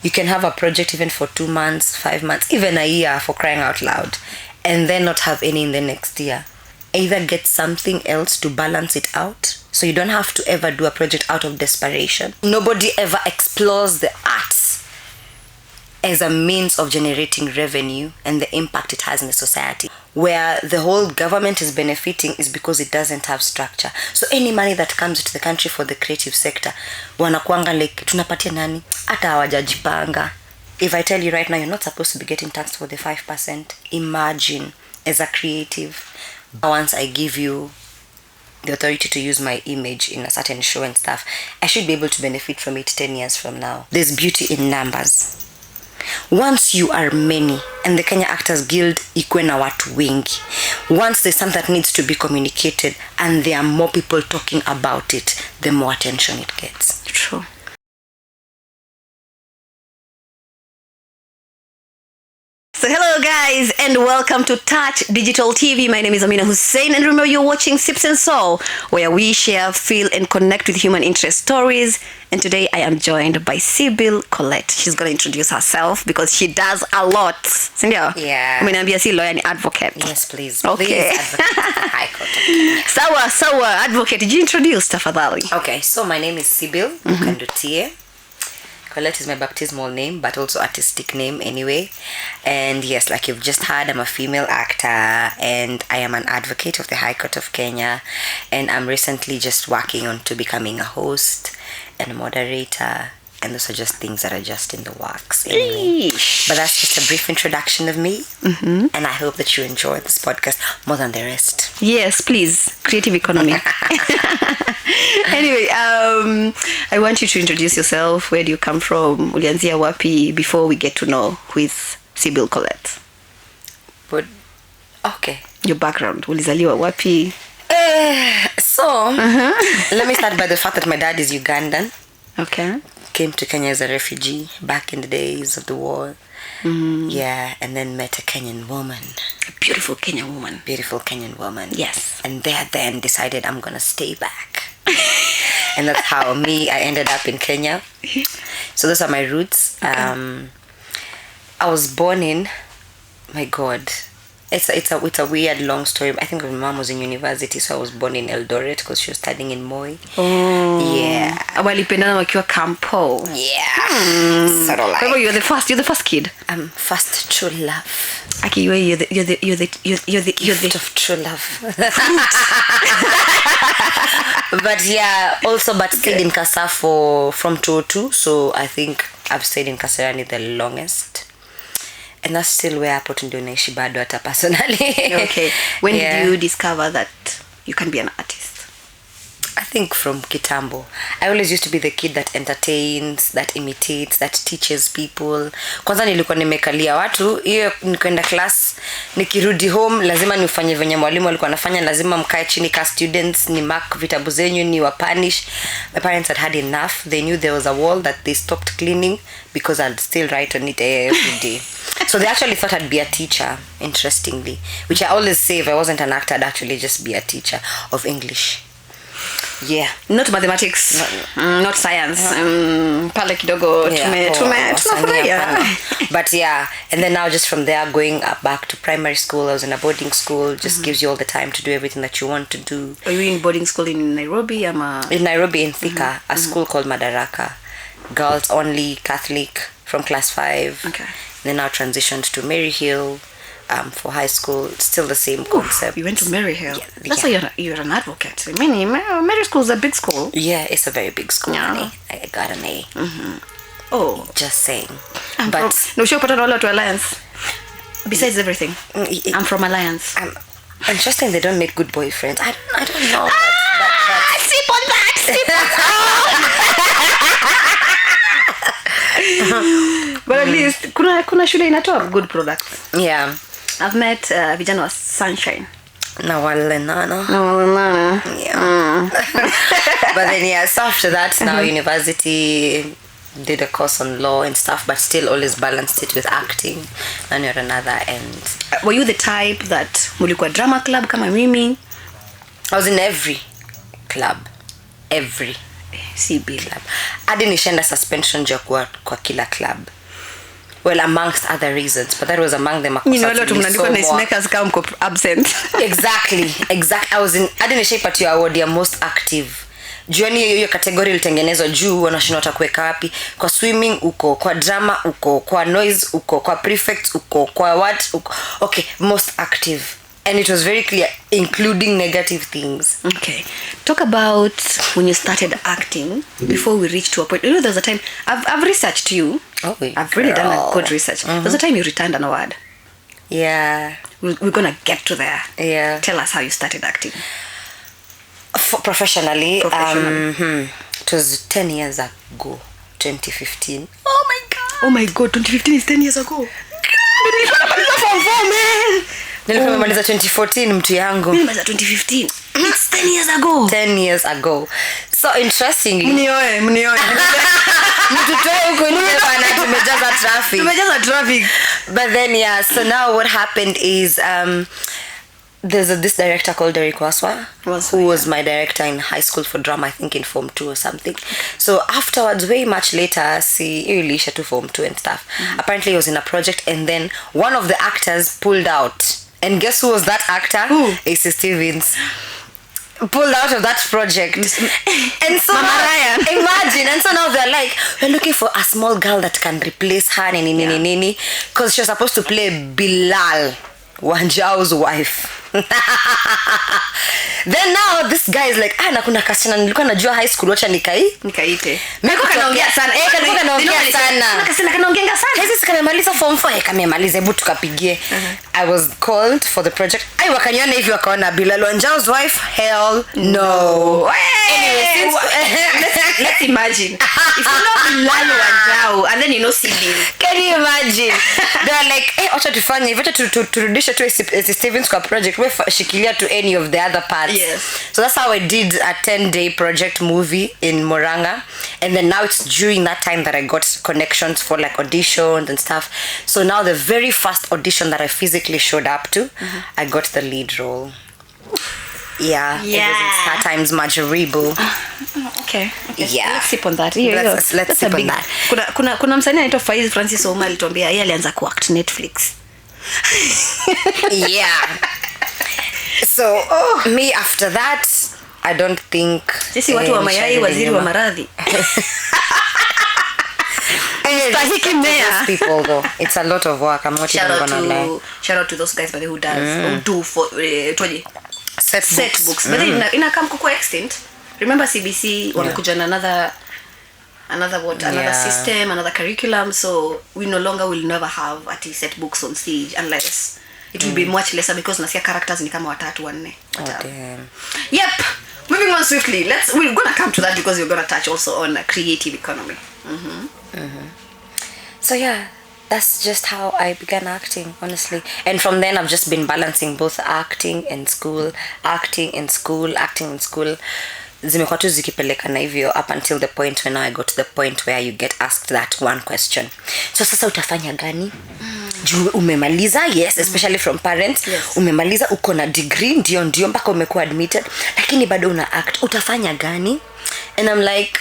You can have a project even for 2 months, 5 months, even a year, for crying out loud, and then not have any in the next year. Either get something else to balance it out, so you don't have to ever do a project out of desperation. Nobody ever explores the arts as a means of generating revenue and the impact it has in the society. Where the whole government is benefiting is because it doesn't have structure. So any money that comes into the country for the creative sector, wanakuanga like, tunapatia nani? Hata hawajajipanga. If I tell you right now, you're not supposed to be getting taxed for the 5%. Imagine, as a creative, once I give you the authority to use my image in a certain show and stuff, I should be able to benefit from it 10 years from now. There's beauty in numbers. Once you are many, and the Kenya Actors Guild ikuwe na watu wengi, once there's something that needs to be communicated and there are more people talking about it, the more attention it gets. True. So hello guys, and welcome to Touch Digital TV. My name is Amina Hussein, and remember you're watching Sips and Soul, where we share, feel and connect with human interest stories. And today I am joined by Sybil Colette. She's going to introduce herself because she does a lot. Sindio? Yeah. Umeniambia si lawyer ni advocate. Yes, please. Okay. Please, advocate. High Court of Kenya. Sawa, advocate. Did you introduce tafadhali? Okay, so my name is Sybil Colette. Colette is my baptismal name, but also artistic name anyway. And yes, like you've just heard, I'm a female actor and I am an advocate of the High Court of Kenya. And I'm recently just working on to becoming a host and a moderator. And those are just things that are just in the works anyway. But that's just a brief introduction of me. And I hope that you enjoy this podcast more than the rest. Yes, please. Creative economy. Anyway, I want you to introduce yourself. Where do you come from? Ulianzia wapi? Before we get to know who is Sybil Colette. But, okay. Your background. Ulizaliwa wapi? Let me start by the fact that my dad is Ugandan. Okay. Came to Kenya as a refugee back in the days of the war. Yeah, and then met a Kenyan woman. A beautiful Kenyan woman. Beautiful Kenyan woman. Yes. And there then decided I'm going to stay back. And that's how I ended up in Kenya. So those are my roots. Okay. I was born in, my God, it's a weird long story. I think my mom was in university, so I was born in Eldoret because she was studying in Moi. Oh. Yeah. Walipendana wakiwa campo. Yeah. Sort of like. You're the first kid. I'm first true love. Aki, you're the Gift of true love. But yeah, also stayed in Kasa from 2002, so I think I've stayed in Kasarani the longest. And that's still where hapo ndio naishi bado hata personally. Okay. When did you discover that you can be an artist? I think from kitambo. I always used to be the kid that entertains, that imitates, that teaches people. Kwanza nilikuwa nimekalia watu, hiyo nikwenda class, nikirudi home lazima nifanye venye mwalimu alikuwa anafanya, lazima mkae chini ka students, ni mark vitabu zenyu, ni wapanish. My parents had enough. They knew there was a wall that they stopped cleaning because I'd still write on it every day. So they actually thought I'd be a teacher, interestingly, which I always say if I wasn't an actor, I'd actually just be a teacher of English. Yeah. Not mathematics, not science. Pale kidogo tunafurahia. But yeah, and then now just from there going up back to primary school, I was in a boarding school, just gives you all the time to do everything that you want to do. Are you in boarding school in Nairobi? In Nairobi, in Thika, a school called Madaraka. Girls only, Catholic, from class 5. Okay. Then now transitioned to Maryhill. For high school, still the same concept. You went to Maryhill. Yeah, that's why you're an advocate. I mean, Mary School is a big school. Yeah, it's a very big school. Yeah. I got an A. Oh, just saying. But no, sure, put on all to Alliance. Besides everything, I'm from Alliance. Interesting. They don't make good boyfriends. I don't know. Sip on that. But at least kuna shule inatoa good products. Yeah. I've met vijana wa Sunshine. Nawalenana. Yeah. But then so after that, now university, did a course on law and stuff, but still always balanced it with acting one or another. And were you the type that mulikuwa drama club kama mimi? I was in every club. Every. Sybil. Hadi nishaenda suspension juu ya kwa kila club. Well, amongst other reasons, but that was among them. You know, a lot of nice makers come absent. Exactly. I was in, hadi nishaipatiwa award ya most active. Juani hiyo category ilitengenezwa juu wanashindwa takuweka wapi. Kwa swimming uko, kwa drama uko, kwa noise uko, kwa prefect uko, kwa what uko. Okay, most active. And it was very clear, including negative things. Okay. Talk about when you started acting before we reached to a point. You know, there's a time I've researched you. Oh, wait, I've really done a good research. There's a time you returned an award. Yeah. We're gonna get to there. Yeah. Tell us how you started acting. Professionally. It was 10 years ago, 2015. Oh my god, 2015 is 10 years ago. Nilikuwa nimemaliza 2014 mtu yangu. Mimi nimaliza 2015. It's 10 years ago. 10 years ago. So interestingly. Mnioe. Mtutoe huko nje bana tumejaza traffic. But then yeah, so now what happened is there's this director called Derek Waswa who was my director in high school for drama, I think in Form 2 or something. So afterwards, way much later, ilisha to Form 2 and stuff. Apparently he was in a project and then one of the actors pulled out. And guess who was that actor? Who? AC Stevens. Pulled out of that project. And so Ryan. Imagine. And so now they're like, we're looking for a small girl that can replace her because she was supposed to play Bilal, Wanjao's wife. Then now this guy is like, na kuna kasichana nilikuwa najua high school, wacha nikaite. Mimi kanaongea sana. Kanaongea sana. Hizi sikamaliza Form 4, kamemaliza, hebu tukapigie. I was called for the project. Wakaniona hivi wakaona Bilal Wanjao's wife, hell no. Anyway, let's imagine. If you know Bilal Wanjao and then you know Sybil. Can you imagine? They're like, wacha tufanye hivyo, wacha turudishe tu Stevens kwa project, we shikilia to any of the other parts. Yes. So that's how I did a 10-day project movie in Moranga, and then now it's during that time that I got connections for like auditions and stuff. So now the very first audition that I physically showed up to, I got the lead role. Yeah. It was in Star Times Majoribu. Okay. Yeah. Let's sip on that. Let's sip on that. Kuna msanii anaitwa Faiz Francis Oma alituambia yeye alianza kuact Netflix. Yeah. So me after that, I don't think sisi watu wa mayai waziri wa maradhi. People though, it's a lot of work. I'm not even gonna lie. Shout out to those guys by the who do for set books. But then ina come kuko extent. Remember CBC wamekuja na another system, another curriculum, so we no longer will never have set books on stage unless it will be much lesser because nasikia characters ni kama 3-4. Damn. Yep. Moving on swiftly. We're gonna come to that because we're gonna touch also on a creative economy. So yeah, that's just how I began acting, honestly. And from then I've just been balancing both acting and school. Zimekuwa tu zikipelekana hivyo up until the point when I got to the point where you get asked that one question. So sasa utafanya gani? Juu umemaliza, yes, especially from parents. Yes. Umemaliza, uko na degree, ndio mpaka umekuwa admitted, lakini bado una act. Utafanya gani? And I'm like,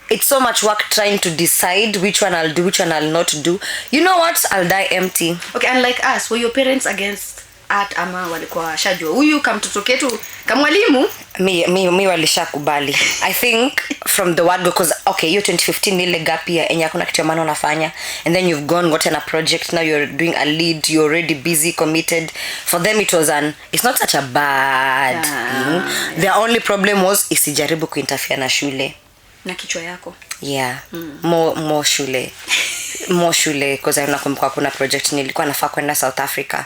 it's so much work trying to decide which one I'll do, which one I'll not do. You know what? I'll die empty. Okay, unlike us, were your parents against art ama walikuwa shajua huyu kama mtoto ketu kama mwalimu? Mi walishakubali. I think from the word go, because okay, you 2015 ile gap year enye hakuna kitu maana unafanya, and then you've gotten a project, now you're doing a lead, you're already busy, committed. For them it's not such a bad thing. Their only problem was isijaribu kuinterfere na shule na kichwa yako. Yeah. More shule because nakumbuka kuna project nilikuwa nafaa kwenda South Africa,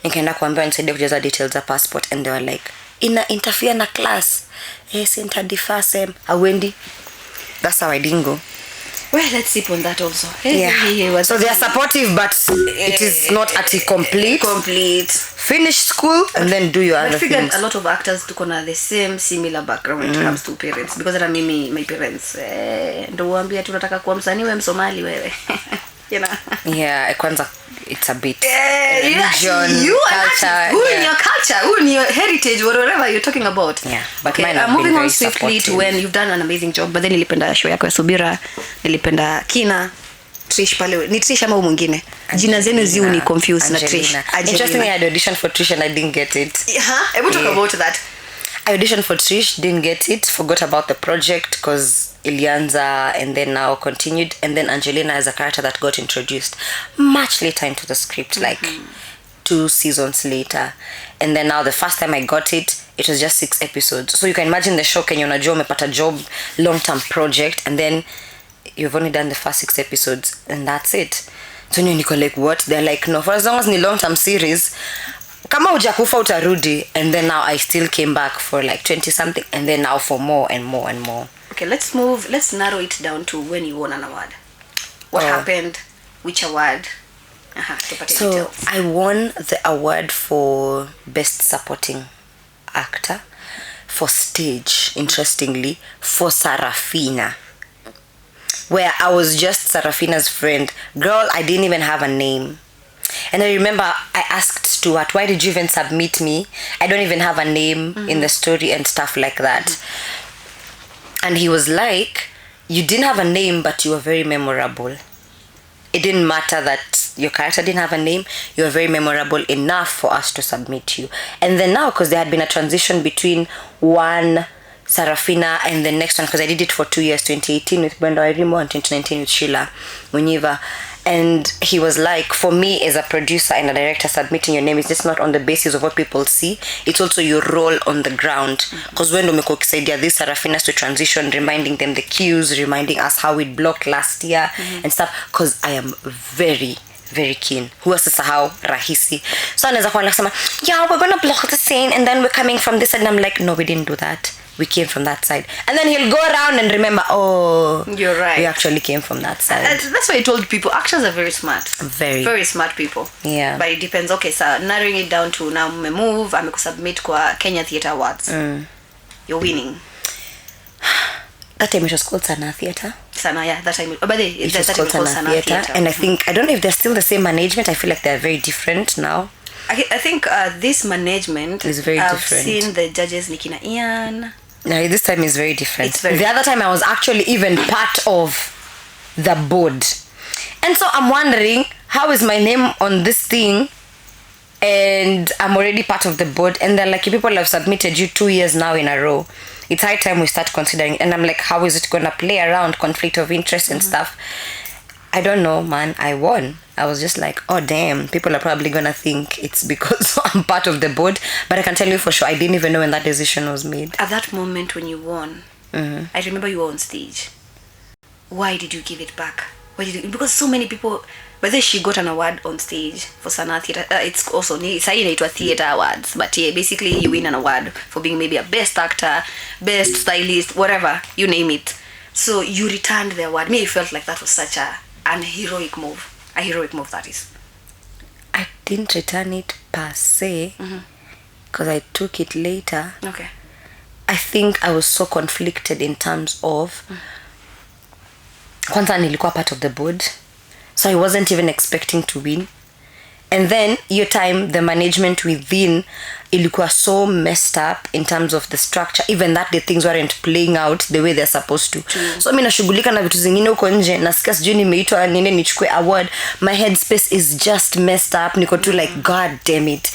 nikaenda kuambia nisaidie kujaza details za passport, and they were like, ina interfere na class, center defasem awendi. That's how I didn't go. Well, let's sip on that also. So they are supportive, but it is not at complete. Finish school and then do your other things. I figured a lot of actors tuko na the similar background when it comes to parents, because hata mimi my parents ndio waambia tunataka kuwa msanii wewe Msomali wewe. You know. Yeah, kwanza it's a bit religion, religion, culture. Who in your culture, who in your heritage, whatever you're talking about. Yeah, but okay, mine have been moving very on swiftly supportive. to when you've done an amazing job, but then nilipenda show yako ya Subira, nilipenda Kina, Trish pale. Ni Trish ama mwingine? Jina zenu ziu ni confused na Trish. Interestingly, I had auditioned for Trish and I didn't get it. We'll talk about that. I auditioned for Trish, didn't get it, forgot about the project because Ilianza, and then now continued, and then Angelina is a character that got introduced much later into the script, like 2 seasons later. And then now the first time I got it, it was just 6 episodes. So you can imagine the shock, and unajua umepata job, long-term project, and then you've only done the first 6 episodes and that's it. So niko like, what? They're like, no, for as long as ni long-term series, kama hujakufa utarudi. And then now I still came back for like 20 something, and then now for more and more and more. Okay, let's narrow it down to when you won an award. What happened? Which award? So details. I won the award for Best Supporting Actor for stage, interestingly, for Sarafina, where I was just Sarafina's friend. Girl, I didn't even have a name. And I remember I asked Stuart, why did you even submit me? I don't even have a name in the story and stuff like that. And he was like, you didn't have a name, but you were very memorable. It didn't matter that your character didn't have a name. You were very memorable enough for us to submit you. And then now, because there had been a transition between one Sarafina and the next one, because I did it for 2 years, 2018 with Brenda Wairimu and 2019 with Sheila Munyiva. And he was like, for me as a producer and a director, submitting your name is just not on the basis of what people see, it's also your role on the ground. Because when umekuwa ukisaidia these Sarafinas to transition, reminding them the cues, reminding us how we blocked last year and stuff, because I am very very keen. Huwa sasahau rahisi. So anaweza kuwa anasema, yeah, we're gonna block the scene and then we're coming from this side, and I'm like, no, we didn't do that, we came from that side. And then he'll go around and remember, oh, you're right, we actually came from that side. That's why I told people actors are very smart, very smart people. Yeah, but it depends. Okay, so narrowing it down to now move, amekusubmit kwa Kenya Theatre Awards. You're winning. That time it was called Sana Theatre. Sana, yeah, that time. But it was called Sana Theatre. And I think, I don't know if they're still the same management. I feel like they're very different now. I think this management is very different. I've seen the judges, Nikina Ian. No, this time is very different. The other time I was actually even part of the board. And so I'm wondering, how is my name on this thing and I'm already part of the board? And they're like, you people have submitted you 2 years now in a row. It's high time we start considering it. And I'm like, how is it gonna play around conflict of interest and stuff? I don't know, man. I won. I was just like, oh damn, people are probably gonna think it's because I'm part of the board. But I can tell you for sure, I didn't even know when that decision was made. At that moment when you won, I remember you were on stage. Why did you give it back? Why did you? Because so many people. Whether she got an award on stage for Sana Theatre, it's also inaitwa Theatre Awards, but yeah, basically you win an award for being maybe a best actor, best stylist, whatever, you name it. So you returned the award. Me, I felt like that was such an heroic move. A heroic move, that is. I didn't return it per se, because I took it later. Okay. I think I was so conflicted in terms of kwanza nilikuwa part of the board, so I wasn't even expecting to win. And then your time, the management within ilikuwa so messed up in terms of the structure, even that the things weren't playing out the way they're supposed to. So mimi nashughulika na vitu zingine huko nje, nasikia sijui nimeitwa nini nichukue award, my headspace is just messed up. Niko tu like, god damn it,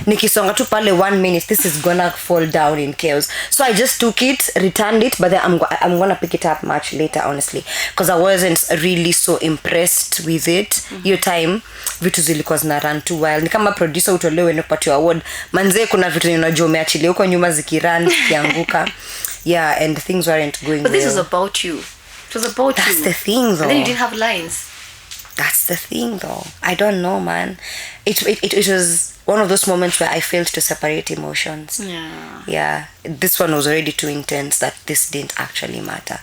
nikisonga tu pale 1 minute, this is gonna fall down in chaos. So I just took it, returned it, but then I'm gonna pick it up much later, honestly, because I wasn't really so impressed with it. Your time vitu zilikuwa zina run too wild. Ni kama producer utolewe na kupatiwa award, manze kuna vitu unajua umeachilia huko nyuma zikirun zikianguka. Yeah, and things weren't going well. But this was about you. It was about That's you. the thing though. And then you didn't have lines. That's the thing though. I don't know, man. It was one of those moments where I failed to separate emotions. Yeah. This one was already too intense that this didn't actually matter.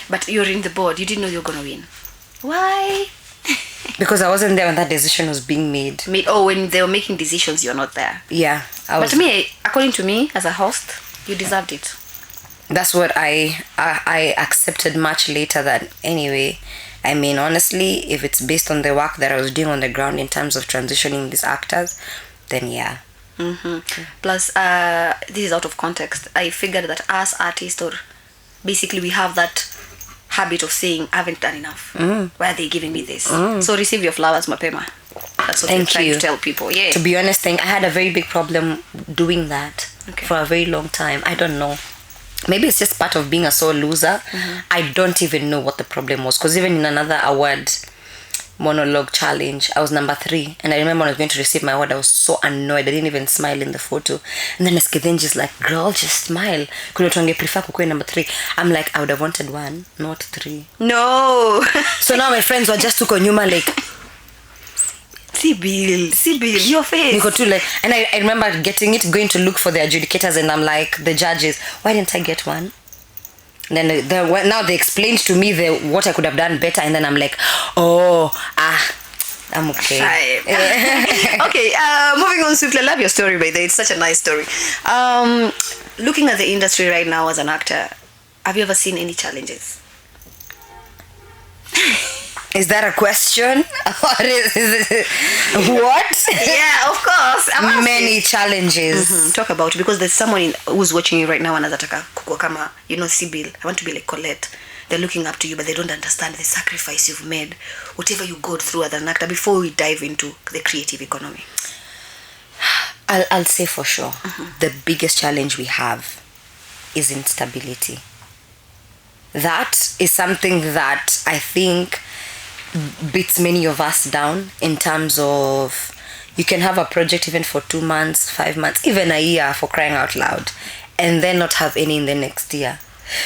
But you're in the board. You didn't know you were going to win. Why? Because I wasn't there when that decision was being made. When they were making decisions, you're not there. Yeah. But to me, according to me, as a host, you deserved it. That's what I accepted much later, that anyway, I mean, honestly, if it's based on the work that I was doing on the ground in terms of transitioning these actors, then yeah. Plus, this is out of context. I figured that as artists, or basically we have that habit of saying, I haven't done enough. Why are they giving me this? So receive your flowers, mapema. That's what I'm trying to tell people. Yeah. To be honest, I had a very big problem doing that for a very long time. I don't know. Maybe it's just part of being a sore loser. I don't even know what the problem was. Because even in another award monologue challenge, I was number 3. And I remember when I was going to receive my award, I was so annoyed. I didn't even smile in the photo. And then Eskedhen just like, girl, just smile. Kuna watu wangeprefer kukuwe number 3. I'm like, I would have wanted 1, not 3. No. So now my friends were just tuko nyuma like, Sybil, your face. Niko too like, and I remember going to look for the adjudicators, and I'm like, the judges, why didn't I get 1? And then now they explained to me what I could have done better, and then I'm like, I'm okay. Okay, moving on swiftly. I love your story, by the way. It's such a nice story. Looking at the industry right now as an actor, have you ever seen any challenges? Is that a question? Or is it, what? Yeah, of course. Many challenges. Talk about it, because there's someone who's watching you right now and anataka kukua kama, Sybil, I want to be like Colette. They're looking up to you, but they don't understand the sacrifice you've made, whatever you go through as an actor, before we dive into the creative economy. I'll say for sure, the biggest challenge we have is instability. That is something that I think beats many of us down, in terms of you can have a project even for 2 months, 5 months, even a year, for crying out loud, and then not have any in the next year.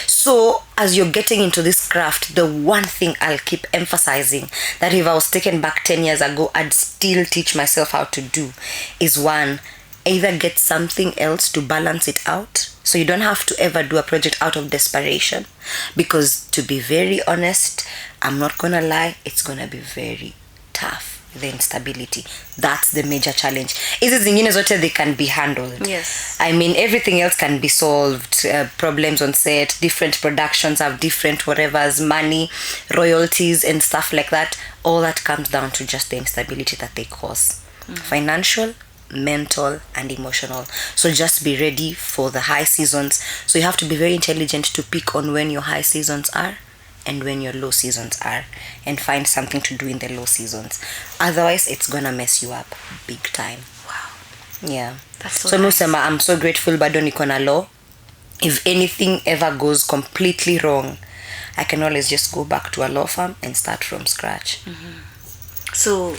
So as you're getting into this craft, the one thing I'll keep emphasizing, that if I was taken back 10 years ago, I'd still teach myself how to do, is 1, either get something else to balance it out, so you don't have to ever do a project out of desperation. Because to be very honest, I'm not gonna lie, it's gonna be very tough, the instability. That's the major challenge. Hizi zingine zote, they can be handled. Yes. I mean, everything else can be solved. Problems on set, different productions have different whatevers, money, royalties and stuff like that. All that comes down to just the instability that they cause. Financial, mental and emotional. So just be ready for the high seasons. So you have to be very intelligent to pick on when your high seasons are and when your low seasons are, and find something to do in the low seasons. Otherwise, it's gonna mess you up big time. Wow. Yeah. That's So nice. Nusema, I'm so grateful bado niko na law. If anything ever goes completely wrong, I can always just go back to a law firm and start from scratch. So,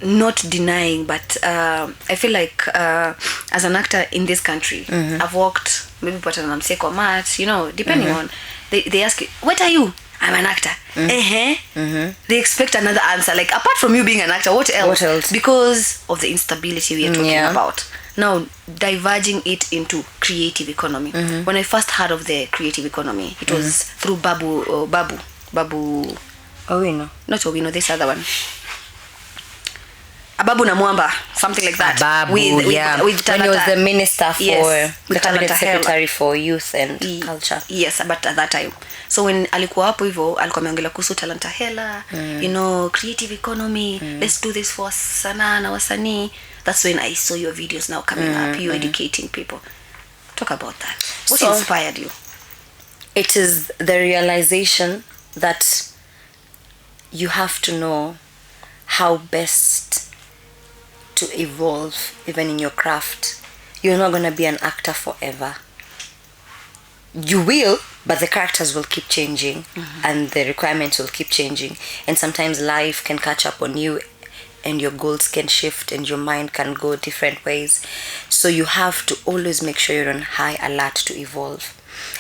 not denying, but I feel like as an actor in this country, I've worked, maybe pata na mseko kwa mat, depending on, they ask you, what are you? I'm an actor. They expect another answer, like, apart from you being an actor, what else? What else? Because of the instability we are talking Yeah. about. Now, diverging it into creative economy. When I first heard of the creative economy, it was through Babu, Oh, we know. not Owino, this other one. Ababu na Mwamba, something like that. Babu, with when he was the minister for the with cabinet Talanta secretary for youth and Hela. culture. Yes, but at that time. So when alikuwa hapo hivyo, alikuwa ameongelea kuhusu Talanta Hela, creative economy, let's do this for sanaa na wasanii. That's when I saw your videos now coming up, you educating people. Talk about that. What inspired you? It is the realization that you have to know how best to evolve even in your craft. You're not going to be an actor forever. You will, but the characters will keep changing and the requirements will keep changing, and sometimes life can catch up on you and your goals can shift and your mind can go different ways. So you have to always make sure you're on high alert to evolve.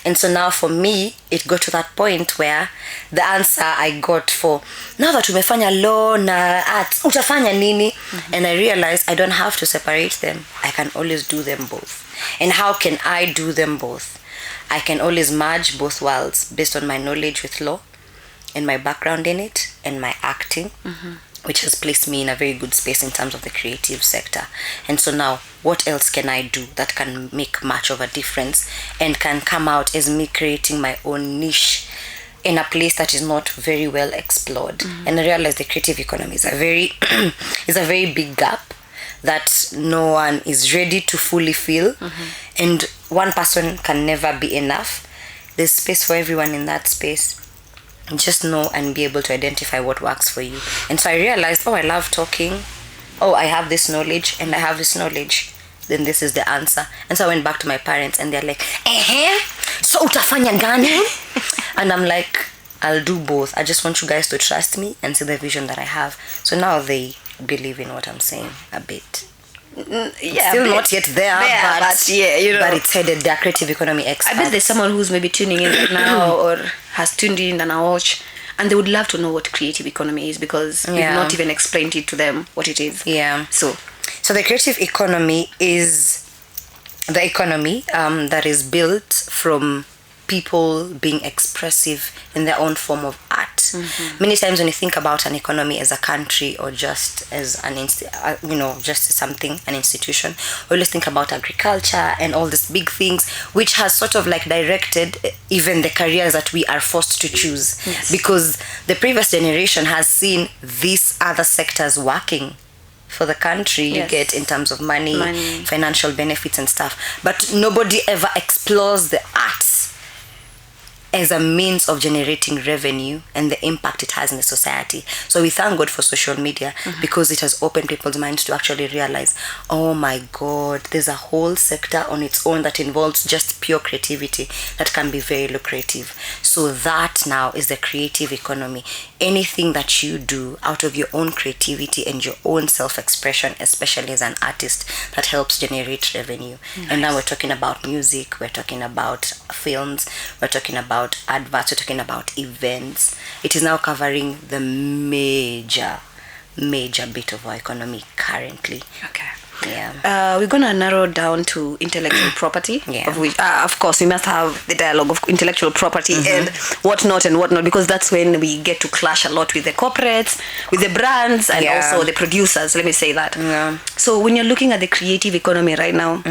And so now for me, it got to that point where the answer I got for, now that umefanya law na arts, utafanya nini? And I realized I don't have to separate them. I can always do them both. And how can I do them both? I can always merge both worlds based on my knowledge with law and my background in it and my acting, which has placed me in a very good space in terms of the creative sector. And so now, what else can I do that can make much of a difference and can come out as me creating my own niche in a place that is not very well explored. And I realized the creative economy is a very is a very big gap that no one is ready to fully fill. And one person can never be enough. There's space for everyone in that space. Just know and be able to identify what works for you. And so I realized, I love talking. I have this knowledge and I have this knowledge. Then this is the answer. And so I went back to my parents and they're like, so utafanya gani? And I'm like, I'll do both. I just want you guys to trust me and see the vision that I have. So now they believe in what I'm saying a bit. Yeah, still not yet there, but yeah, you know. But it's headed. They're creative economy experts. I bet there's someone who's maybe tuning in right now or has tuned in and watch, and they would love to know what creative economy is, because we've not even explained it to them what it is. Yeah. So the creative economy is the economy that is built from people being expressive in their own form of art. Many times when you think about an economy as a country or just as an just something, an institution, we always think about agriculture and all these big things, which has sort of like directed even the careers that we are forced to choose. Because the previous generation has seen these other sectors working for the country. You get in terms of money, financial benefits and stuff, but nobody ever explores the arts as a means of generating revenue and the impact it has in the society. So we thank God for social media because it has opened people's minds to actually realize, oh my God, there's a whole sector on its own that involves just pure creativity that can be very lucrative. So that now is the creative economy. Anything that you do out of your own creativity and your own self-expression, especially as an artist, that helps generate revenue. And now we're talking about music, we're talking about films, we're talking about adverts, we're talking about events. It is now covering the major bit of our economy currently. Okay. Yeah. We're gonna narrow down to intellectual property. Of which, of course, we must have the dialogue of intellectual property and whatnot, because that's when we get to clash a lot with the corporates, with the brands, and also the producers. Let me say that. Yeah. So when you're looking at the creative economy right now,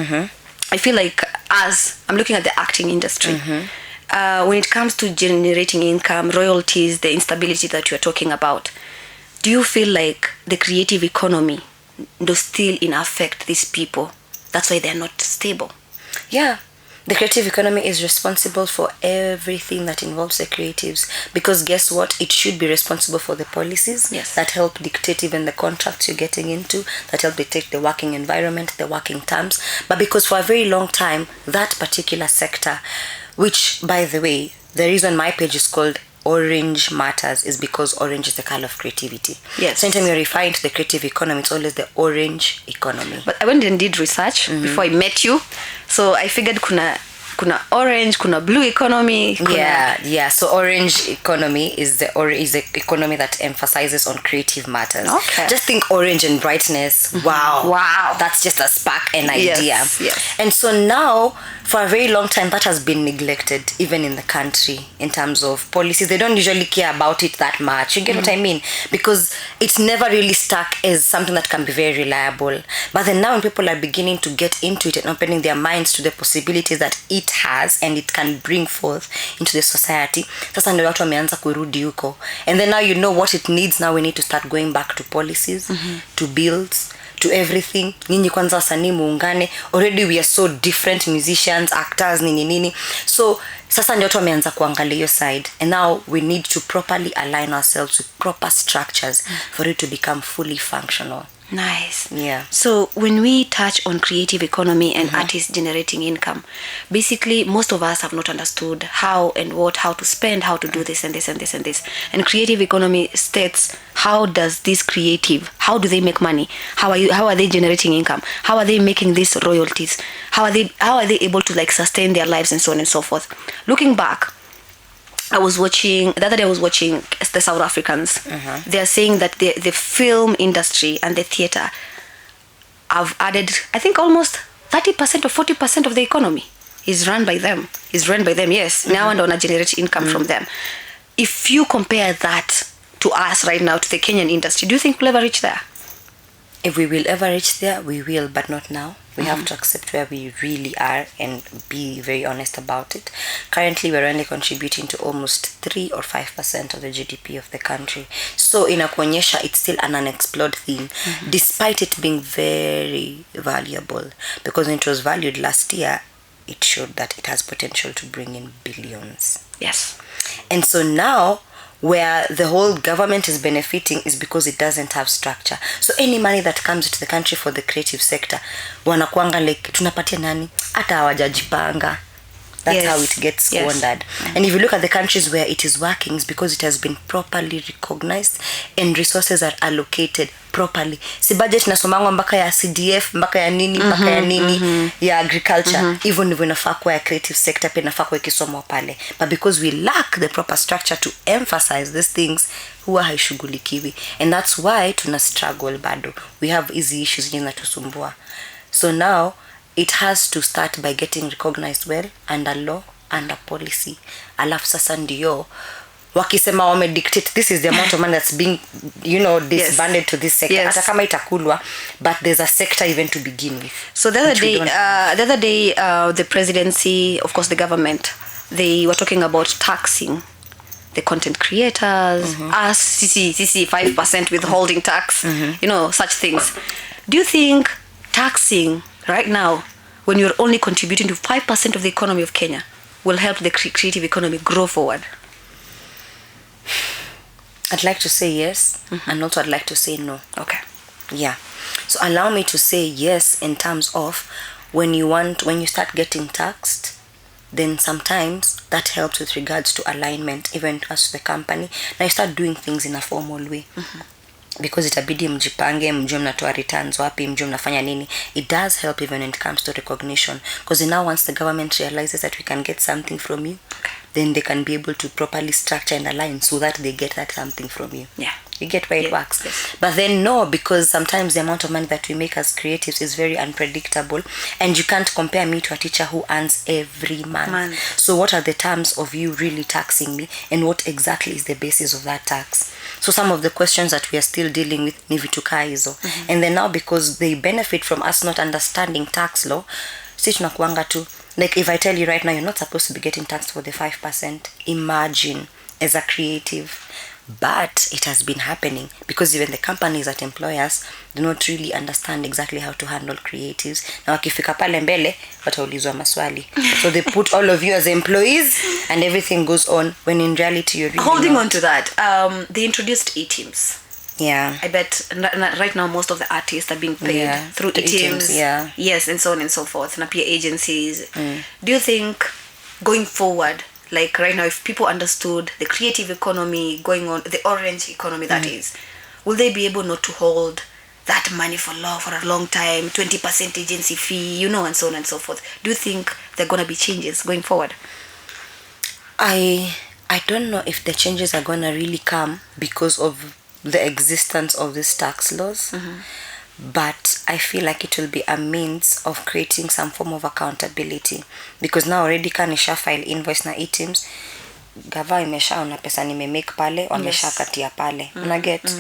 I feel like I'm looking at the acting industry. When it comes to generating income, royalties, the instability that you're talking about, do you feel like the creative economy does still in affect these people? That's why they're not stable. Yeah. The creative economy is responsible for everything that involves the creatives, because guess what? It should be responsible for the policies that help dictate even the contracts you're getting into, that help dictate the working environment, the working terms. But because for a very long time, that particular sector, which, by the way, the reason my page is called Orange Matters is because orange is the color of creativity. Yes. So anytime you're referring to the creative economy, it's always the orange economy. But I went and did research before I met you, so I figured kuna orange, kuna blue economy. Yeah. So orange economy is the economy that emphasizes on creative matters. Okay. Just think orange and brightness. Wow. That's just a spark, an idea. Yes. And so now, for a very long time, that has been neglected, even in the country, in terms of policies. They don't usually care about it that much. You get what I mean? Because it's never really stuck as something that can be very reliable. But then now when people are beginning to get into it and opening their minds to the possibilities that it has and it can bring forth into the society, sasa ndio watu wameanza kurudi huko. And then now you know what it needs. Now we need to start going back to policies, to bills, to everything. Nyinyi kwanza wasanii muungane. Already we are so different, musicians, actors, nini. So sasa ndio watu wameanza kuangalia hiyo side, and now we need to properly align ourselves with proper structures for it to become fully functional. Nice. Yeah. So when we touch on creative economy and artists generating income, basically most of us have not understood how to spend, how to do this and this and this and this. And creative economy states, how does this creative, how do they make money? How are they generating income? How are they making these royalties? How are they able to like sustain their lives and so on and so forth? Looking back, the other day I was watching the South Africans. They are saying that the film industry and the theater have added, I think, almost 30% or 40% of the economy is run by them. Yes. Now and on a generate income from them. If you compare that to us right now, to the Kenyan industry, do you think we'll ever reach there? If we will ever reach there, we will, but not now. We have to accept where we really are and be very honest about it. Currently, we're only contributing to almost 3 or 5% of the GDP of the country. So inakuonyesha, it's still an unexplored thing, despite it being very valuable. Because when it was valued last year, it showed that it has potential to bring in billions. Yes. And so now, where the whole government is benefiting is because it doesn't have structure. So any money that comes into the country for the creative sector, wanakuanga like, tunapatia nani? Hata hawajajipanga. That's how it gets squandered. And if you look at the countries where it is working, it's because it has been properly recognized and resources are allocated properly. Si budget nasomangwa mpaka ya CDF, mpaka ya nini, mpaka ya nini, ya agriculture. Even if inafaa kuwa ya creative sector, pia inafaa kuwa ikisomwa pale. But because we lack the proper structure to emphasize these things, huwa haishughulikiwi. And that's why tuna struggle bado. We have easy issues zinatusumbua. So now, it has to start by getting recognized well under law, under policy. Alafu sasa ndio wakisema wame dictate, this is the amount of money that's being, disbanded to this sector. Hata kama itakulwa, but there's a sector even to begin with. So the other day, the presidency, of course the government, they were talking about taxing the content creators, us, CC 5% withholding tax, such things. Do you think taxing right now, when you're only contributing to 5% of the economy of Kenya, will help the creative economy grow forward? I'd like to say yes, and also I'd like to say no. Okay. Yeah. So allow me to say yes in terms of when you start getting taxed, then sometimes that helps with regards to alignment, even as the company. Now you start doing things in a formal way. Because itabidi mjipange, mjue mnatoa returns wapi, mjue mnafanya nini. It does help even when it comes to recognition, because now once the government realizes that we can get something from you, then they can be able to properly structure and align so that they get that something from you. Yeah. You get where it works. Yes. But then no, because sometimes the amount of money that we make as creatives is very unpredictable, and you can't compare me to a teacher who earns every month. So what are the terms of you really taxing me, and what exactly is the basis of that tax? So some of the questions that we are still dealing with ni vitu kaa hizo. And then now, because they benefit from us not understanding tax law, si tunakuanga tu, like if I tell you right now, you're not supposed to be getting taxed for the 5%. Imagine, as a creative. But it has been happening because even the companies that employ us do not really understand exactly how to handle creatives. Na wakifika pale mbele wataulizwa maswali. So they put all of you as employees and everything goes on, when in reality you're really holding on to that. They introduced e-teams. Yeah. I bet right now most of the artists are being paid through e-teams. Yeah. Yes, and so on and so forth. Na pia agencies. Do you think going forward, like right now, if people understood the creative economy going on, the orange economy that is, will they be able not to hold that money for a long time, 20% agency fee, and so on and so forth? Do you think there are going to be changes going forward? I don't know if the changes are going to really come because of the existence of these tax laws. But I feel like it will be a means of creating some form of accountability, because now already kanisha file invoice na e-teams, gava imeshaona pesa nimemake pale, wameshakatia pale, unaget.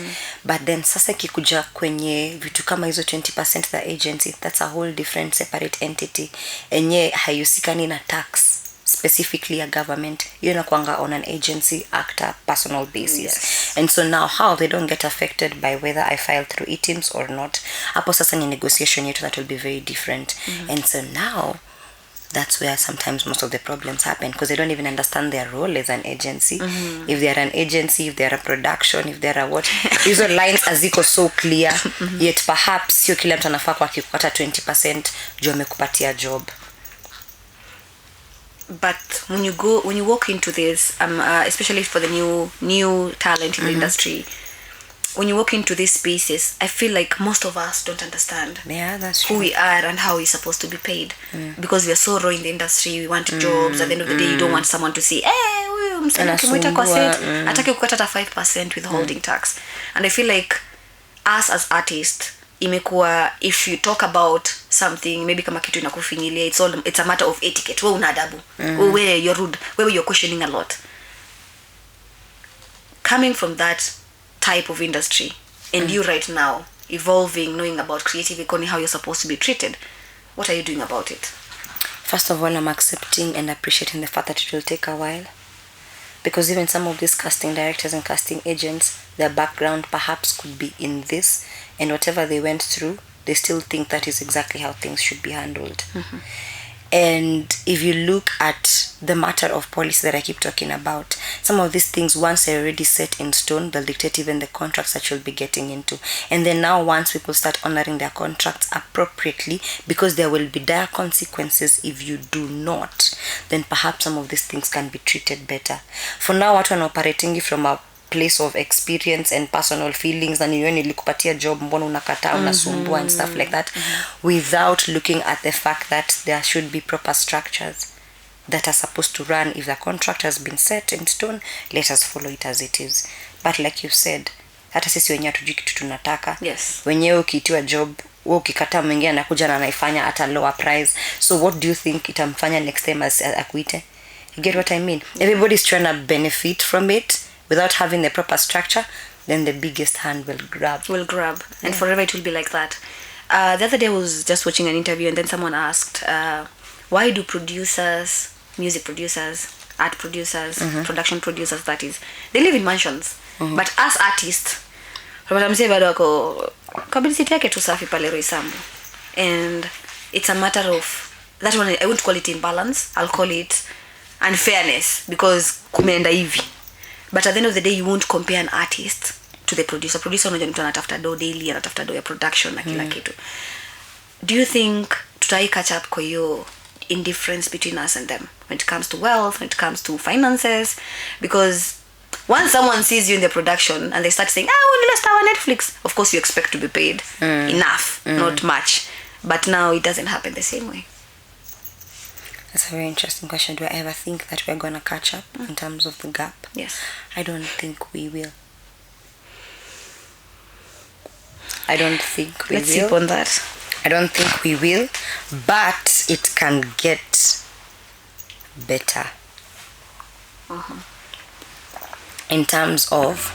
But then sasa kikuja kwenye vitu kama hizo 20% the agency, that's a whole different separate entity enye hayusikani na tax specifically a government. Kwanga on an agency actor personal basis. And so now how they don't get affected by whether I file through e-teams or not, hapo sasa ni negotiation yetu that will be very different. And so now that's where sometimes most of the problems happen, because they don't even understand their role as an agency. If they are an agency, if they are a production, if they are a what, hizo lines aziko so clear. Yet perhaps sio kila mtu anafaa kwa kukata 20% juu amekupatia job. But when you walk into this, especially for the new talent in the industry, when you walk into these spaces, I feel like most of us don't understand who we are and how we're supposed to be paid, because we are so raw in the industry. We want jobs. At the end of the day, you don't want someone to say, "Hey, huyu msanii kimwita kwa set, atake kukata hata 5% withholding tax." And I feel like us as artists, imekuwa, if you talk about something, maybe kama kitu inakufinyilia, it's a matter of etiquette. Wewe una adabu, wewe you're rude, wewe you're questioning a lot. Coming from that type of industry, and you right now evolving, knowing about creative economy, how you're supposed to be treated. What are you doing about it? First of all, I'm accepting and appreciating the fact that it will take a while. Because even some of these casting directors and casting agents, their background perhaps could be in this, and whatever they went through, they still think that is exactly how things should be handled. And if you look at the matter of policy that I keep talking about, some of these things, once they're already set in stone, they'll dictate even the contracts that you'll be getting into. And then now, once people start honoring their contracts appropriately, because there will be dire consequences if you do not, then perhaps some of these things can be treated better. For now, what we're operating from a place of experience and personal feelings, na niwe nilikupatia job, mbona unakataa, unasumbua and stuff like that, without looking at the fact that there should be proper structures that are supposed to run. If the contract has been set in stone, let us follow it as it is. But like you said, hata sisi wenyewe hatujui kitu tunataka. Yes. Wenyewe ukiitiwa job, wewe ukikataa, mwingine anakuja na anaifanya at a lower price. So what do you think itamfanya next time akuite? You get what I mean? Everybody's trying to benefit from it without having the proper structure. Then the biggest hand will grab. And forever it will be like that. The other day I was just watching an interview, and then someone asked, why do producers, music producers, art producers, production producers, that is, they live in mansions, but as artists, bado wako kabisa yake tu safi pale Roysambu. And it's a matter of that one. I won't call it imbalance, I'll call it unfairness, because kumeenda hivi. But at the end of the day, you won't compare an artist to the producer. Unajua mtu anatafuta do daily, anatafuta do ya production na kila kitu. Do you think tutai catch up kwa hiyo indifference between us and them when it comes to wealth, when it comes to finances? Because once someone sees you in the production and they start saying, we lost our Netflix, of course you expect to be paid enough, not much. But now it doesn't happen the same way. That's a very interesting question. Do I ever think that we're going to catch up in terms of the gap? Yes. I don't think we will. I don't think we will. Let's sip on that. I don't think we will, but it can get better. In terms of,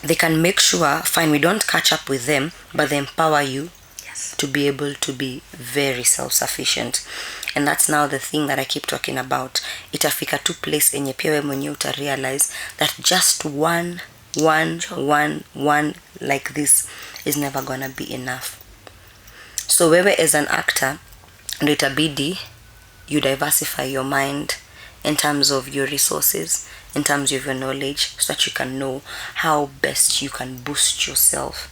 they can make sure, fine, we don't catch up with them, but they empower you to be able to be very self-sufficient. And that's now the thing that I keep talking about. Itafika tu place enye pia wewe mwenyewe uta realize that just one like this is never gonna be enough. So wewe as an actor, ndo itabidi you diversify your mind in terms of your resources, in terms of your knowledge, so that you can know how best you can boost yourself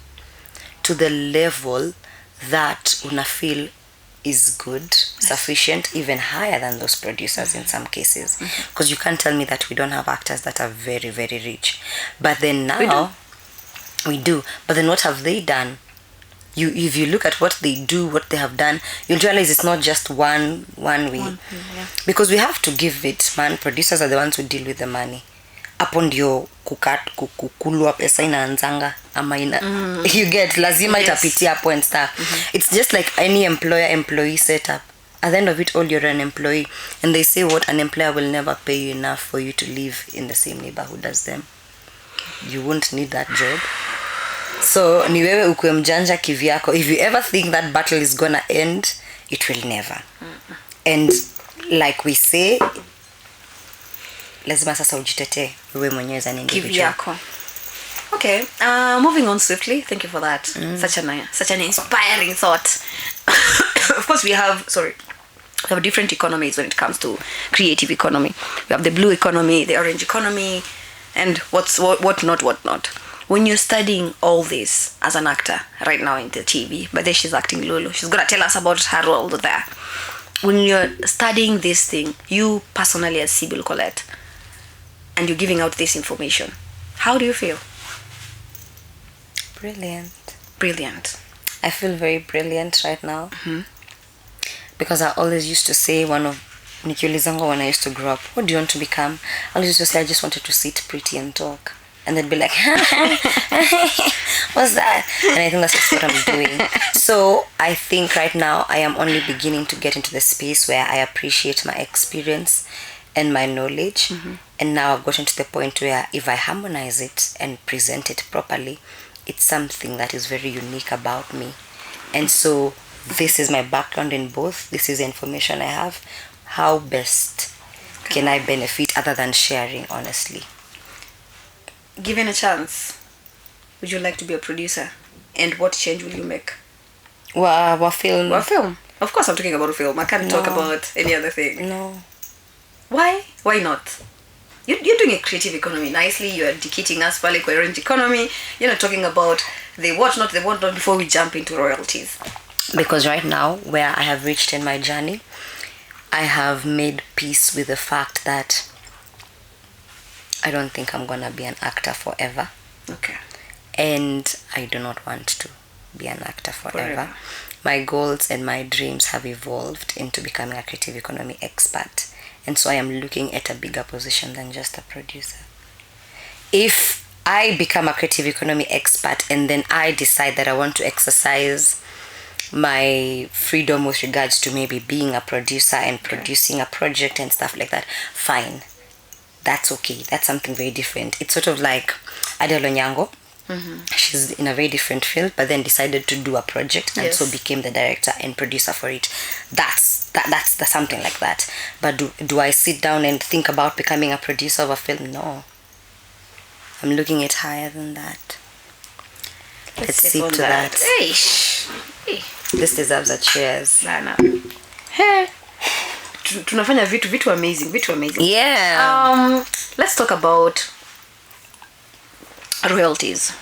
to the level that una feel is good, sufficient, even higher than those producers in some cases. Because you can't tell me that we don't have actors that are very, very rich. But then now, we do. But then what have they done? If you look at what they do, what they have done, you'll realize it's not just one way. Because we have to give it, man. Producers are the ones who deal with the money. Hapo ndio kukulwa pesa inaanzanga ama you get lazima itapitia hapo and stuff. It's just like any employer-employee setup. At the end of it all, you're an employee, and they say what, an employer will never pay you enough for you to live in the same neighborhood as them. You won't need that job. So ni wewe ukwe mjanja kivyako. If you ever think that battle is gonna end, it will never. And like we say, lazima sasa ujitetee wewe mwenyewe as an individual. Okay, moving on swiftly. Thank you for that. Such an inspiring thought. Of course, we have different economies when it comes to creative economy. We have the blue economy, the orange economy, and what not. When you're studying all this as an actor right now in the TV, but then she's acting Lulu. She's gonna tell us about her role there. When you're studying this thing, you personally as Sybil Colette, and you're giving out this information, how do you feel? Brilliant. I feel very brilliant right now. Because I always used to say, nikiulizanga when I used to grow up, what do you want to become? I always used to say, I just wanted to sit pretty and talk. And they'd be like, what's that? And I think that's just what I'm doing. So I think right now I am only beginning to get into the space where I appreciate my experience and my knowledge. And now I've gotten to the point where if I harmonize it and present it properly, it's something that is very unique about me. And so this is my background in both. This is the information I have. How best can I benefit other than sharing, honestly? Given a chance, would you like to be a producer? And what change will you make? What film? What film? Of course I'm talking about a film. I can't talk about any other thing. No. Why? Why not? You're doing a creative economy nicely. You're educating us for orange economy. You're not talking about they want not before we jump into royalties. Because right now, where I have reached in my journey, I have made peace with the fact that I don't think I'm gonna be an actor forever. Okay. And I do not want to be an actor forever. My goals and my dreams have evolved into becoming a creative economy expert. And so I am looking at a bigger position than just a producer. If I become a creative economy expert and then I decide that I want to exercise my freedom with regards to maybe being a producer and producing a project and stuff like that, fine. That's okay. That's something very different. It's sort of like Adele Onyango. She's in a very different field, but then decided to do a project and so became the director and producer for it. That's something like that. But do I sit down and think about becoming a producer of a film? No. I'm looking at higher than that. Let's see to that. Hey. This deserves a cheers. Nah. Hey. Tunafanya vitu amazing. Yeah. Let's talk about royalties.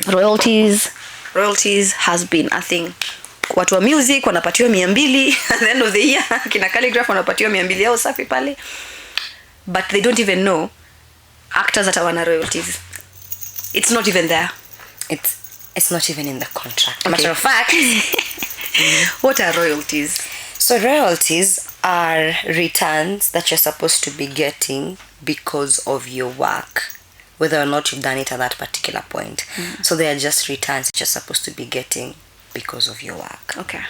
Royalties has been a thing. Watu wa music wanapatiwa 200 at the end of the year. Kina calligraph wanapatiwa 200 yao safi pale. But they don't even know actors that are royalties. It's not even there. It's not even in the contract. Okay. Matter of fact. What are royalties? So royalties are returns that you're supposed to be getting because of your work, whether or not you've done it at that particular point. So they are just returns that you're supposed to be getting because of your work. Okay.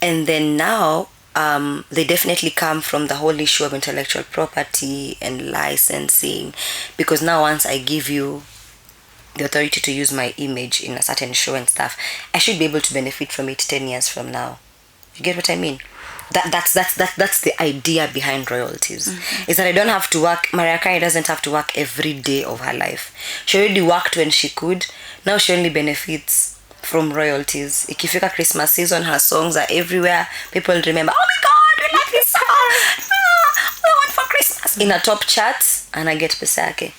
And then now, they definitely come from the whole issue of intellectual property and licensing, because now once I give you the authority to use my image in a certain show and stuff, I should be able to benefit from it 10 years from now. You get what I mean? That's the idea behind royalties. Is that I don't have to work. Mariah Carey doesn't have to work every day of her life. She already worked when she could. Now she only benefits from royalties. Ikifika Christmas season, her songs are everywhere. People remember, oh my God, we like this song. We want for Christmas. In a top chart, and I get pesa yake.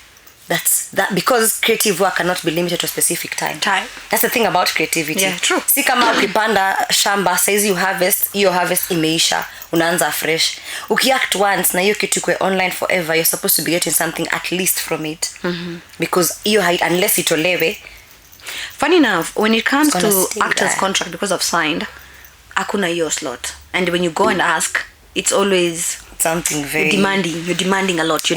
That's that, because creative work cannot be limited to a specific time. That's the thing about creativity. Yeah, true. Si kama ukipanda shamba says you harvest, your harvest imeisha, unaanza fresh. Ukiact once na hiyo kitu kwe online forever, you're supposed to be getting something at least from it. Because hiyo unless itolewe. Funny enough, when it comes to actors contract, because I've signed, hakuna hiyo slot. And when you go and ask, it's always something very you're demanding a lot.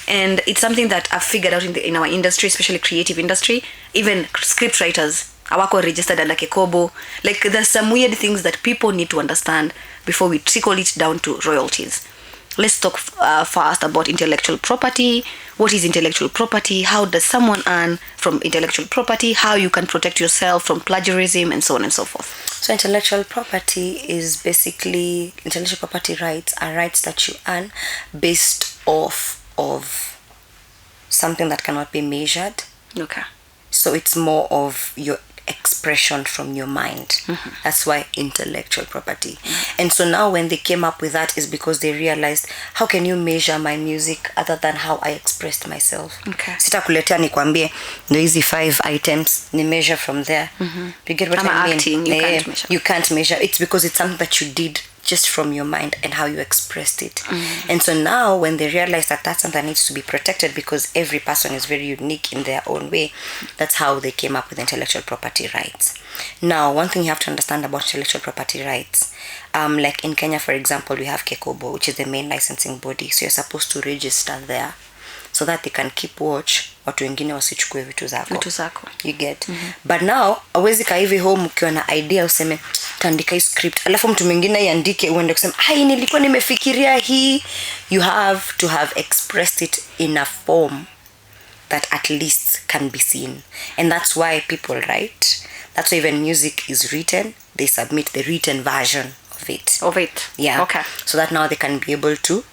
And it's something that I've figured out in our industry, especially creative industry. Even script writers awako registered under Kekobo. Like, there's some weird things that people need to understand before we trickle it down to royalties. Let's talk first about intellectual property. What is intellectual property? How does someone earn from intellectual property? How you can protect yourself from plagiarism, and so on and so forth. So intellectual property is basically, intellectual property rights are rights that you earn based off of something that cannot be measured. Okay. So it's more of your expression from your mind. That's why intellectual property. And so now when they came up with that is because they realized, how can you measure my music other than how I expressed myself? Okay. Sitakuletea nikwambie ndo hizi 5 items ni measure from there. You get what I mean? Acting, can't measure. You can't measure. It's because it's something that you did just from your mind and how you expressed it. And so now when they realize that that's something that needs to be protected because every person is very unique in their own way, that's how they came up with intellectual property rights. Now, one thing you have to understand about intellectual property rights, like in Kenya, for example, we have Kekobo, which is the main licensing body. So you're supposed to register there so that they can keep watch watu wengine wasichukue vitu zako. You get? But now awezi ka hivi home ukiwa na idea useme tandika hii script alafu mtu mwingine iandike uende kusema hai nilikuwa nimefikiria hii. You have to have expressed it in a form that at least can be seen. And that's why people write. That's why even music is written. They submit the written version of it. Yeah. Okay. So that now they can be able to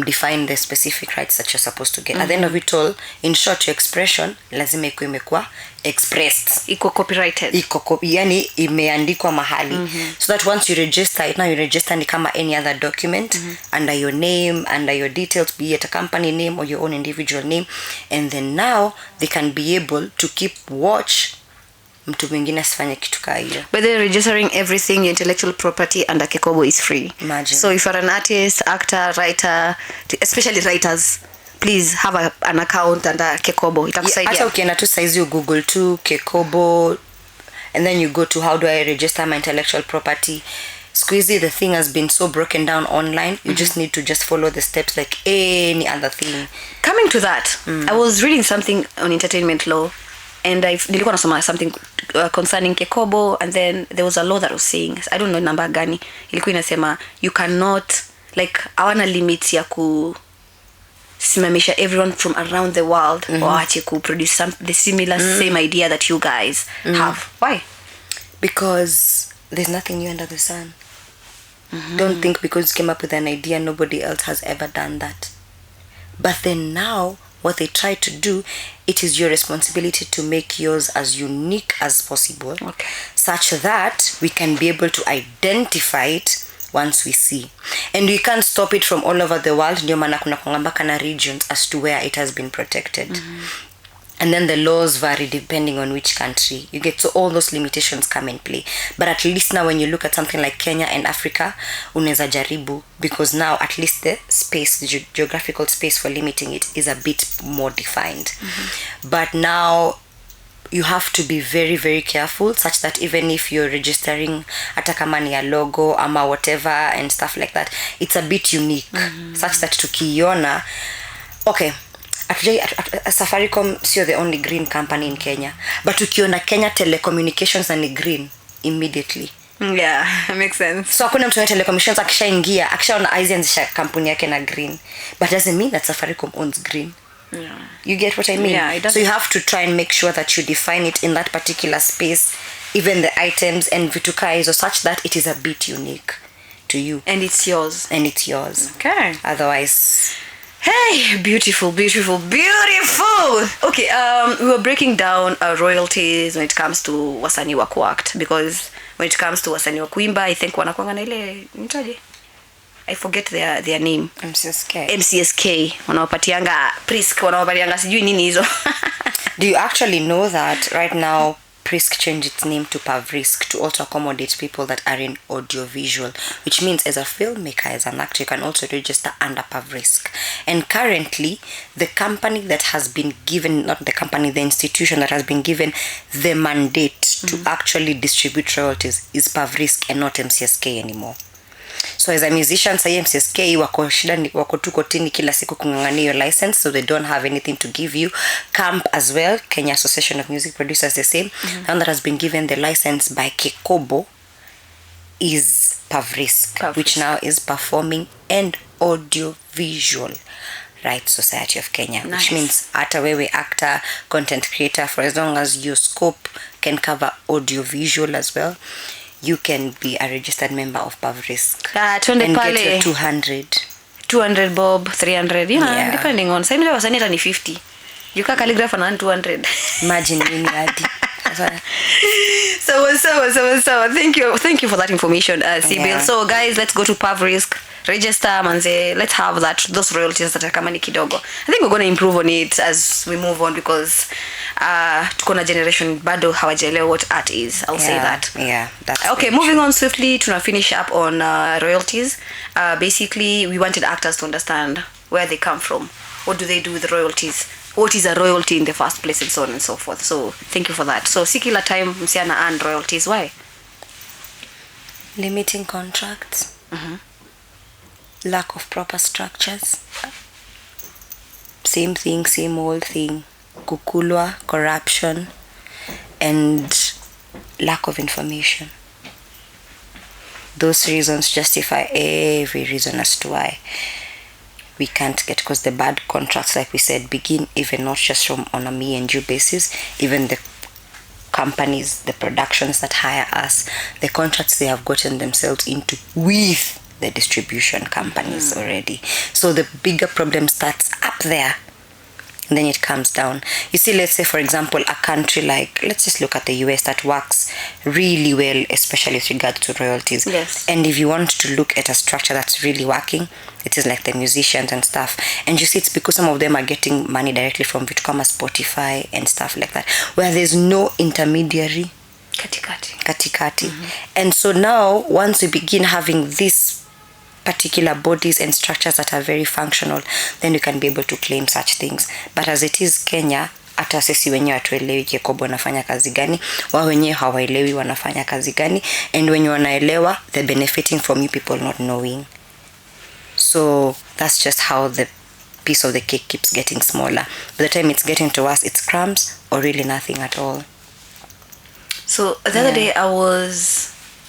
define the specific rights that you're supposed to get. At the end of it all, in short, your expression lazima ikuwe imekuwa expressed, iko copyrighted, yani imeandikwa mahali. So that once you register it, now you register ni kama any other document, under your name, under your details, be it a company name or your own individual name, and then now they can be able to keep watch mtu mwingine asifanye kitu kaa hiyo. But they're registering everything, your intellectual property under Kekobo is free. Imagine. So if you're an artist, actor, writer, especially writers, please have an account under Kekobo. Itakusaidia. Hata ukienda tu saizi you Google tu Kekobo, and then you go to how do I register my intellectual property. Squeezy, the thing has been so broken down online. You just need to just follow the steps like any other thing. Coming to that, I was reading something on entertainment law, and nilikuwa nasoma something concerning Kekobo, and then there was a law that was saying, I don't know number gani, ilikuwa inasema you cannot, like hawana limits ya kusimamisha everyone from around the world waache produce the similar same idea that you guys have. Why? Because there's nothing new under the sun. Don't think because you came up with an idea nobody else has ever done that. But then now what they try to do, it is your responsibility to make yours as unique as possible, such that we can be able to identify it once we see. And we can't stop it from all over the world. Ndio maana kuna mpaka na regions as to where it has been protected. And then the laws vary depending on which country you get. So all those limitations come in play. But at least now when you look at something like Kenya and Africa, unaweza jaribu, because now at least the space, the geographical space for limiting it is a bit more defined. But now you have to be very, very careful, such that even if you're registering hata kama ni ya logo ama whatever and stuff like that, it's a bit unique, such that tukiona, okay, Safaricom sio the only green company in Kenya, but ukiona Kenya Telecommunications na ni green immediately. Yeah, makes sense. So hakuna mtu wa telecommunications akishaingia akishaona aizianzisha kampuni yake na green, but doesn't mean that Safaricom owns green. Yeah. You get what I mean? Yeah, it does. So you have to try and make sure that you define it in that particular space, even the items and vitukai, so such that it is a bit unique to you. And it's yours. Okay. Otherwise, hey, beautiful. Okay, we were breaking down royalties when it comes to wasanii wa kuact, because when it comes to wasanii wa kuimba, I think wanakuanga na ile nitaje, I forget their name. MCSK. Wanawapatianga Prisk, wanawapatianga sijui nini hizo. Do you actually know that right now Prisk changed its name to Pavrisk to also accommodate people that are in audiovisual, which means as a filmmaker, as an actor, you can also register under Pavrisk. And currently, the company that has been given, not the company, the institution that has been given the mandate to actually distribute royalties is Pavrisk and not MCSK anymore. So as a musician, say MCSK wako shida ni wako tu kotini kila siku kungangania your license, so they don't have anything to give you. Camp as well, Kenya Association of Music Producers, the same. The one that has been given the license by Kekobo is Pavrisk, which now is Performing and Audiovisual Rights Society of Kenya. Nice. Which means hata wewe actor, content creator, for as long as your scope can cover audiovisual as well, you can be a registered member of Pavrisk and get your 200 bob, 300, depending on. Sasa ndio wasanii ni 50. Yuka calligrapher na 200. Imagine nini hadi. So thank you for that information, Sybil. Yeah. So guys, let's go to Pavrisk, register manze, let's have those royalties that are kama ni kidogo. I think we're going to improve on it as we move on, because tuko na generation bado hawajaelewa what art is. I'll say that. Yeah, that's okay. Moving on swiftly to finish up on royalties. Basically, we wanted actors to understand where they come from. What do they do with royalties? What is a royalty in the first place, and so on and so forth. So thank you for that. So si kila time msiana earn royalties. Why? Limiting contracts. Lack of proper structures. Same thing, same old thing. Kukulwa, corruption, and lack of information. Those reasons justify every reason as to why we can't get, because the bad contracts, like we said, begin even not just from on a me and you basis. Even the companies, the productions that hire us, the contracts they have gotten themselves into with the distribution companies already. So the bigger problem starts up there, and then it comes down. You see, let's say for example a country like, let's just look at the US, that works really well, especially with regards to royalties. Yes. And if you want to look at a structure that's really working, it is like the musicians and stuff. And you see, it's because some of them are getting money directly from Bitcoin, Spotify and stuff like that, where there's no intermediary katikati. And so now once we begin having this particular bodies and structures that are very functional, then you can be able to claim such things. But as it is Kenya, hata sisi wenyewe hatuelewi Kekobo wanafanya kazi gani, wao wenyewe hawaelewi wanafanya kazi gani, and when you wanaelewa, they're benefiting from you people not knowing. So that's just how the piece of the cake keeps getting smaller. By the time it's getting to us, it's crumbs or really nothing at all. So the other day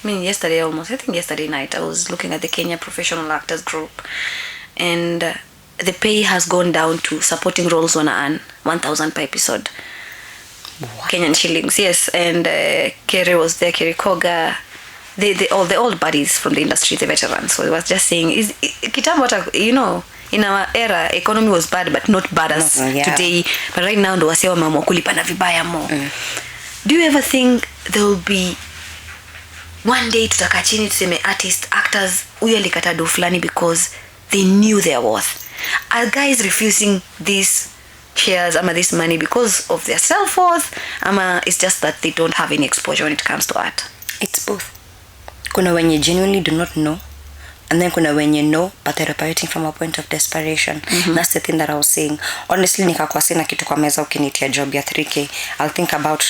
yesterday night, I was looking at the Kenya Professional Actors Group, and the pay has gone down to supporting roles wanna earn 1,000 per episode. What? Kenyan shillings, yes. And Kerry was there, Kerry Koga, all the old buddies from the industry, the veterans. So I was just saying, in our era, economy was bad, but not bad as today. But right now, ndo wase wameamua kulipa na vibaya more. Do you ever think there will be one day tutakaa chini tuseme actors huyu alikata do fulani because they knew their worth? Are guys refusing these shares ama this money because of their self-worth, ama it's just that they don't have any exposure when it comes to art? It's both. Kuna wenye genuinely do not know, and then kuna wenye know but they're operating from a point of desperation. That's the thing that I was saying. Honestly, nikakuwa sina kitu kwa meza ukinitia job ya 3K, I'll think about,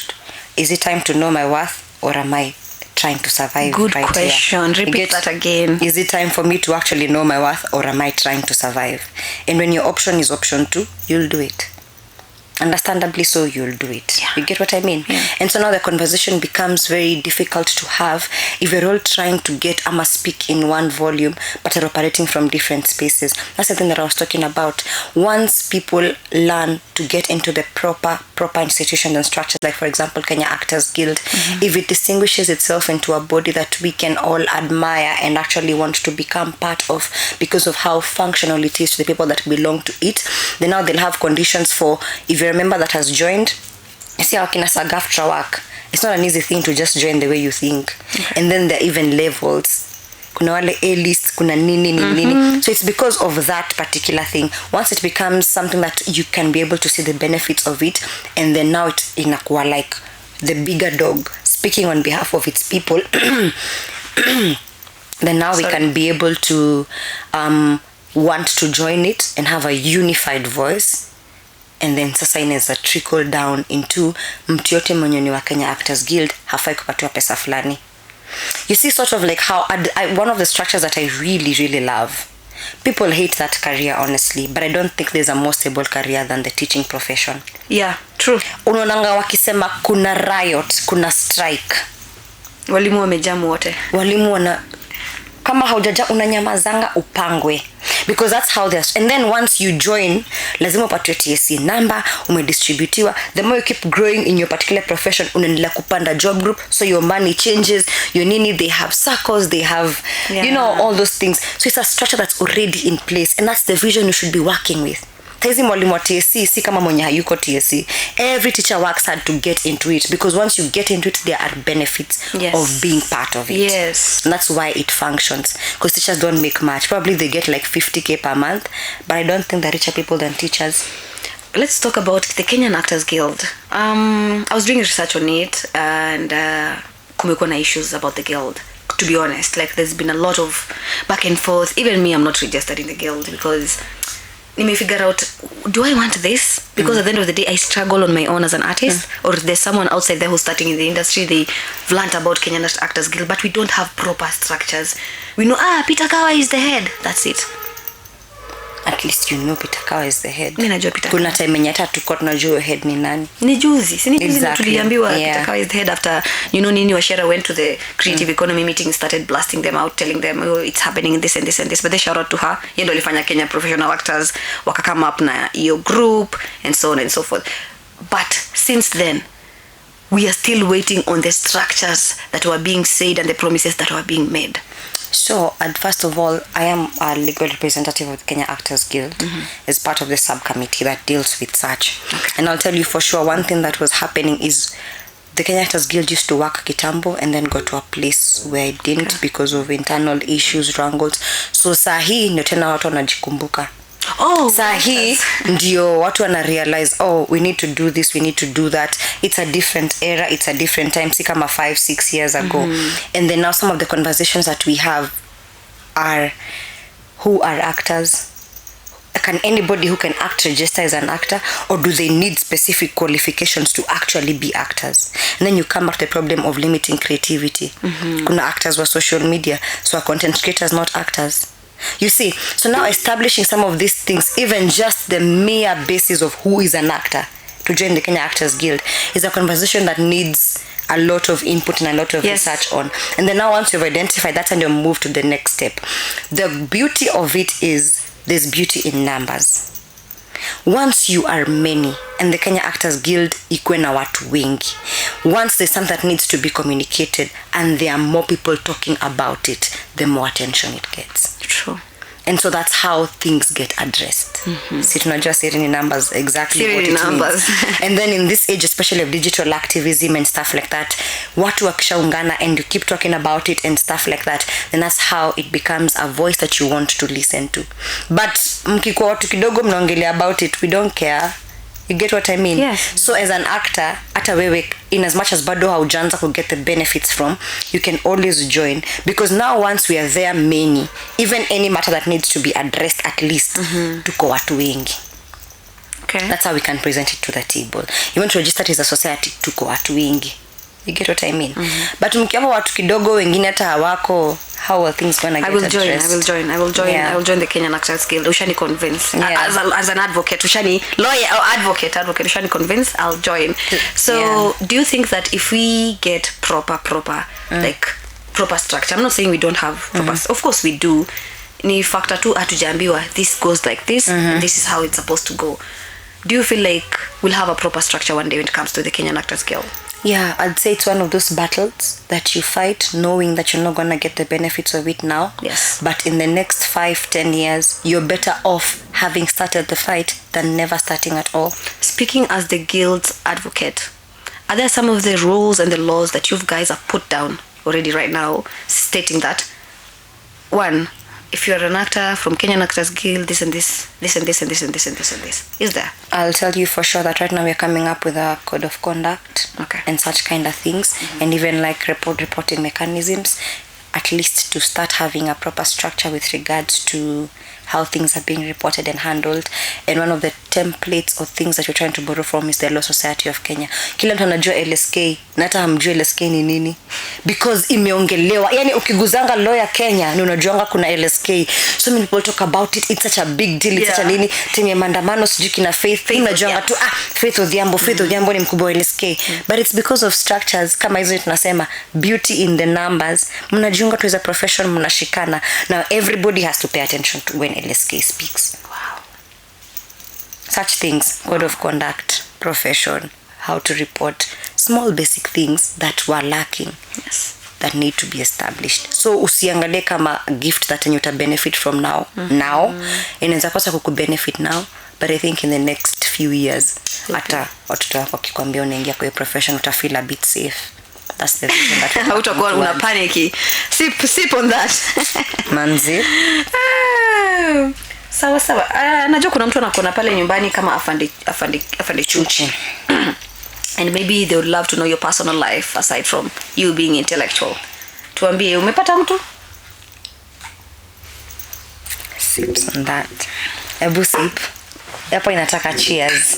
is it time to know my worth, or am I trying to survive? Good right question. Here? Repeat that again. Is it time for me to actually know my worth, or am I trying to survive? And when your option is option 2, you'll do it. Understandably so, you'll do it. Yeah. You get what I mean? Yeah. And so now the conversation becomes very difficult to have if you're all trying to get speak in one volume but are operating from different spaces. That's the thing that I was talking about. Once people learn to get into the proper institutions and structures, like for example Kenya Actors Guild, if it distinguishes itself into a body that we can all admire and actually want to become part of because of how functional it is to the people that belong to it, then now they'll have conditions for, if you're a member that has joined, you see how kina SAGAFTRA work. It's not an easy thing to just join the way you think. And then there are even levels. Kuna wale A-list, kuna nini. So it's because of that particular thing. Once it becomes something that you can be able to see the benefits of it, and then now it's inakuwa like the bigger dog speaking on behalf of its people, then now we can be able to want to join it and have a unified voice. And then sasa inaweza trickle down into mtu yote mwenye ni wa Kenya Actors Guild hafai kupatiwa pesa fulani. You see, sort of like how one of the structures that I really, really love. People hate that career, honestly, but I don't think there's a more stable career than the teaching profession. Yeah, true. Unaonanga wakisema kuna riot, kuna strike. Walimu wamejamu wote. Walimu wana, kama haujaja unanyamazanga upangwe, because that's how they are. And then once you join, lazima upatiwe TSC number, umedistributiwa. The more you keep growing in your particular profession, unaendelea kupanda job group, so your money changes, your nini, they have circles, they have all those things. So it's a structure that's already in place, and that's the vision you should be working with. Taizi mwalimu wa TSC si kama mwenye hayuko TSC. Every teacher works hard to get into it, because once you get into it, there are benefits of being part of it. Yes. And that's why it functions, because teachers don't make much. Probably they get like 50K per month, but I don't think they're richer people than teachers. Let's talk about the Kenyan Actors Guild. I was doing research on it, and kumekuwa na issues about the guild. To be honest, like there's been a lot of back and forth. Even me, I'm not registered in the guild because me figure out, do I want this? Because at the end of the day, I struggle on my own as an artist, or there's someone outside there who's starting in the industry. They've learned about Kenyan Actors Guild, but we don't have proper structures. We know, Peter Kawa is the head. That's it. at least you know Peter Kawa is the head. Mimi najua Peter. Kuna time yenye hata tuko tunajua head ni nani. Ni juzi. Si ni juzi Exactly. tuliambiwa Yeah. Peter Kawa is the head after Nini Washera went to the creative economy meeting, started blasting them out, telling them, oh, it's happening this and this and this. But they shout out to her. Yeye ndo alifanya Kenya Professional Actors waka come up na hiyo group and so on and so forth. But since then, we are still waiting on the structures that were being said and the promises that were being made. So, and first of all, I am a legal representative of the Kenya Actors Guild as part of the subcommittee that deals with such. Okay. And I'll tell you for sure, one thing that was happening is the Kenya Actors Guild used to work kitambo and then got to a place where it didn't because of internal issues, wrangles. So, sahi ndio tena watu wanajikumbuka. Oh, sahi ndio watu wana realize, oh, we need to do this, we need to do that. It's a different era, it's a different time. Si kama 5-6 years ago. And then now some of the conversations that we have are, who are actors? Can anybody who can act register as an actor, or do they need specific qualifications to actually be actors? And then you come back to the problem of limiting creativity. Kuna actors were social media, so are content creators not actors? You see, so now establishing some of these things, even just the mere basis of who is an actor to join the Kenya Actors Guild, is a conversation that needs a lot of input and a lot of research on. And then now once you've identified that, and you move to the next step. The beauty of it is there's beauty in numbers. Once you are many, and the Kenya Actors Guild ikuwe na watu wengi, once there's something that needs to be communicated and there are more people talking about it, the more attention it gets. True. And so that's how things get addressed. Si tunajua siri ni numbers, exactly Siri what ni it numbers. means. And then in this age, especially of digital activism and stuff like that, watu wakishaungana and you keep talking about it and stuff like that, then that's how it becomes a voice that you want to listen to. But mkikuwa watu kidogo mnaongelea about it, we don't care. You get what I mean? Yes. So as an actor, hata wewe, in as much as bado haujanza could get the benefits from, you can always join. Because now once we are there many, even any matter that needs to be addressed at least, tuko watu wengi. Okay. That's how we can present it to the table. You want to register it as a society, tuko watu wengi. You get what I mean? But mkiwa watu kidogo wengine hata hawako, how are things gonna get addressed? I will join the Kenyan Actors Guild. Ushani convince. As an advocate, Ushani lawyer or advocate, Ushani convince, I'll join. So do you think that if we get proper like proper structure, I'm not saying we don't have proper, of course we do, ni factor tu hatujaambiwa this goes like this and this is how it's supposed to go. Do you feel like we'll have a proper structure one day when it comes to the Kenyan Actors Guild? Yeah, I'd say it's one of those battles that you fight knowing that you're not going to get the benefits of it now. Yes. But in the next 5-10 years, you're better off having started the fight than never starting at all. Speaking as the guild's advocate, are there some of the rules and the laws that you guys have put down already right now stating that, one, if you're an actor from Kenyan Actors Guild, this and this, this and this and this and this and this and this, is there? I'll tell you for sure that right now we're coming up with a code of conduct and such kind of things, and even like reporting mechanisms, at least to start having a proper structure with regards to how things are being reported and handled. And one of the templates or things that we're trying to borrow from is the Law Society of Kenya. Kila mtu anajua LSK, na hata hamjui LSK ni nini, because imeongelewa. Yani ukiguzanga law ya Kenya ni unajuanga kuna LSK. So many people talk about it, it's such a big deal, it's such a nini. Tenye maandamano sijui kina Faith unajuanga tu Faith Odhiambo ni mkubwa wa LSK. But it's because of structures kama hizo tunasema beauty in the numbers. Mnajiunga tu as a profession, mnashikana. Now everybody has to pay attention to when LSK speaks. Wow. Such things, code of conduct, profession, how to report, small basic things that were lacking. Yes. That need to be established. So usiangalie kama a gift that you can benefit from now. Now, inaweza kosa kukubenefit now, but I think in the next few years, hata watoto wako kikwambia unaingia kwa profession utafeel a bit safe. That's the reason that hautakuwa una panic. Sip on that. Manzi. Sawa. Najua kuna mtu anakona pale nyumbani kama afande chuchi. And maybe they would love to know your personal life aside from you being intellectual. Tuambie umepata mtu? Sips on that. Ebu sip. Hapo inataka cheers.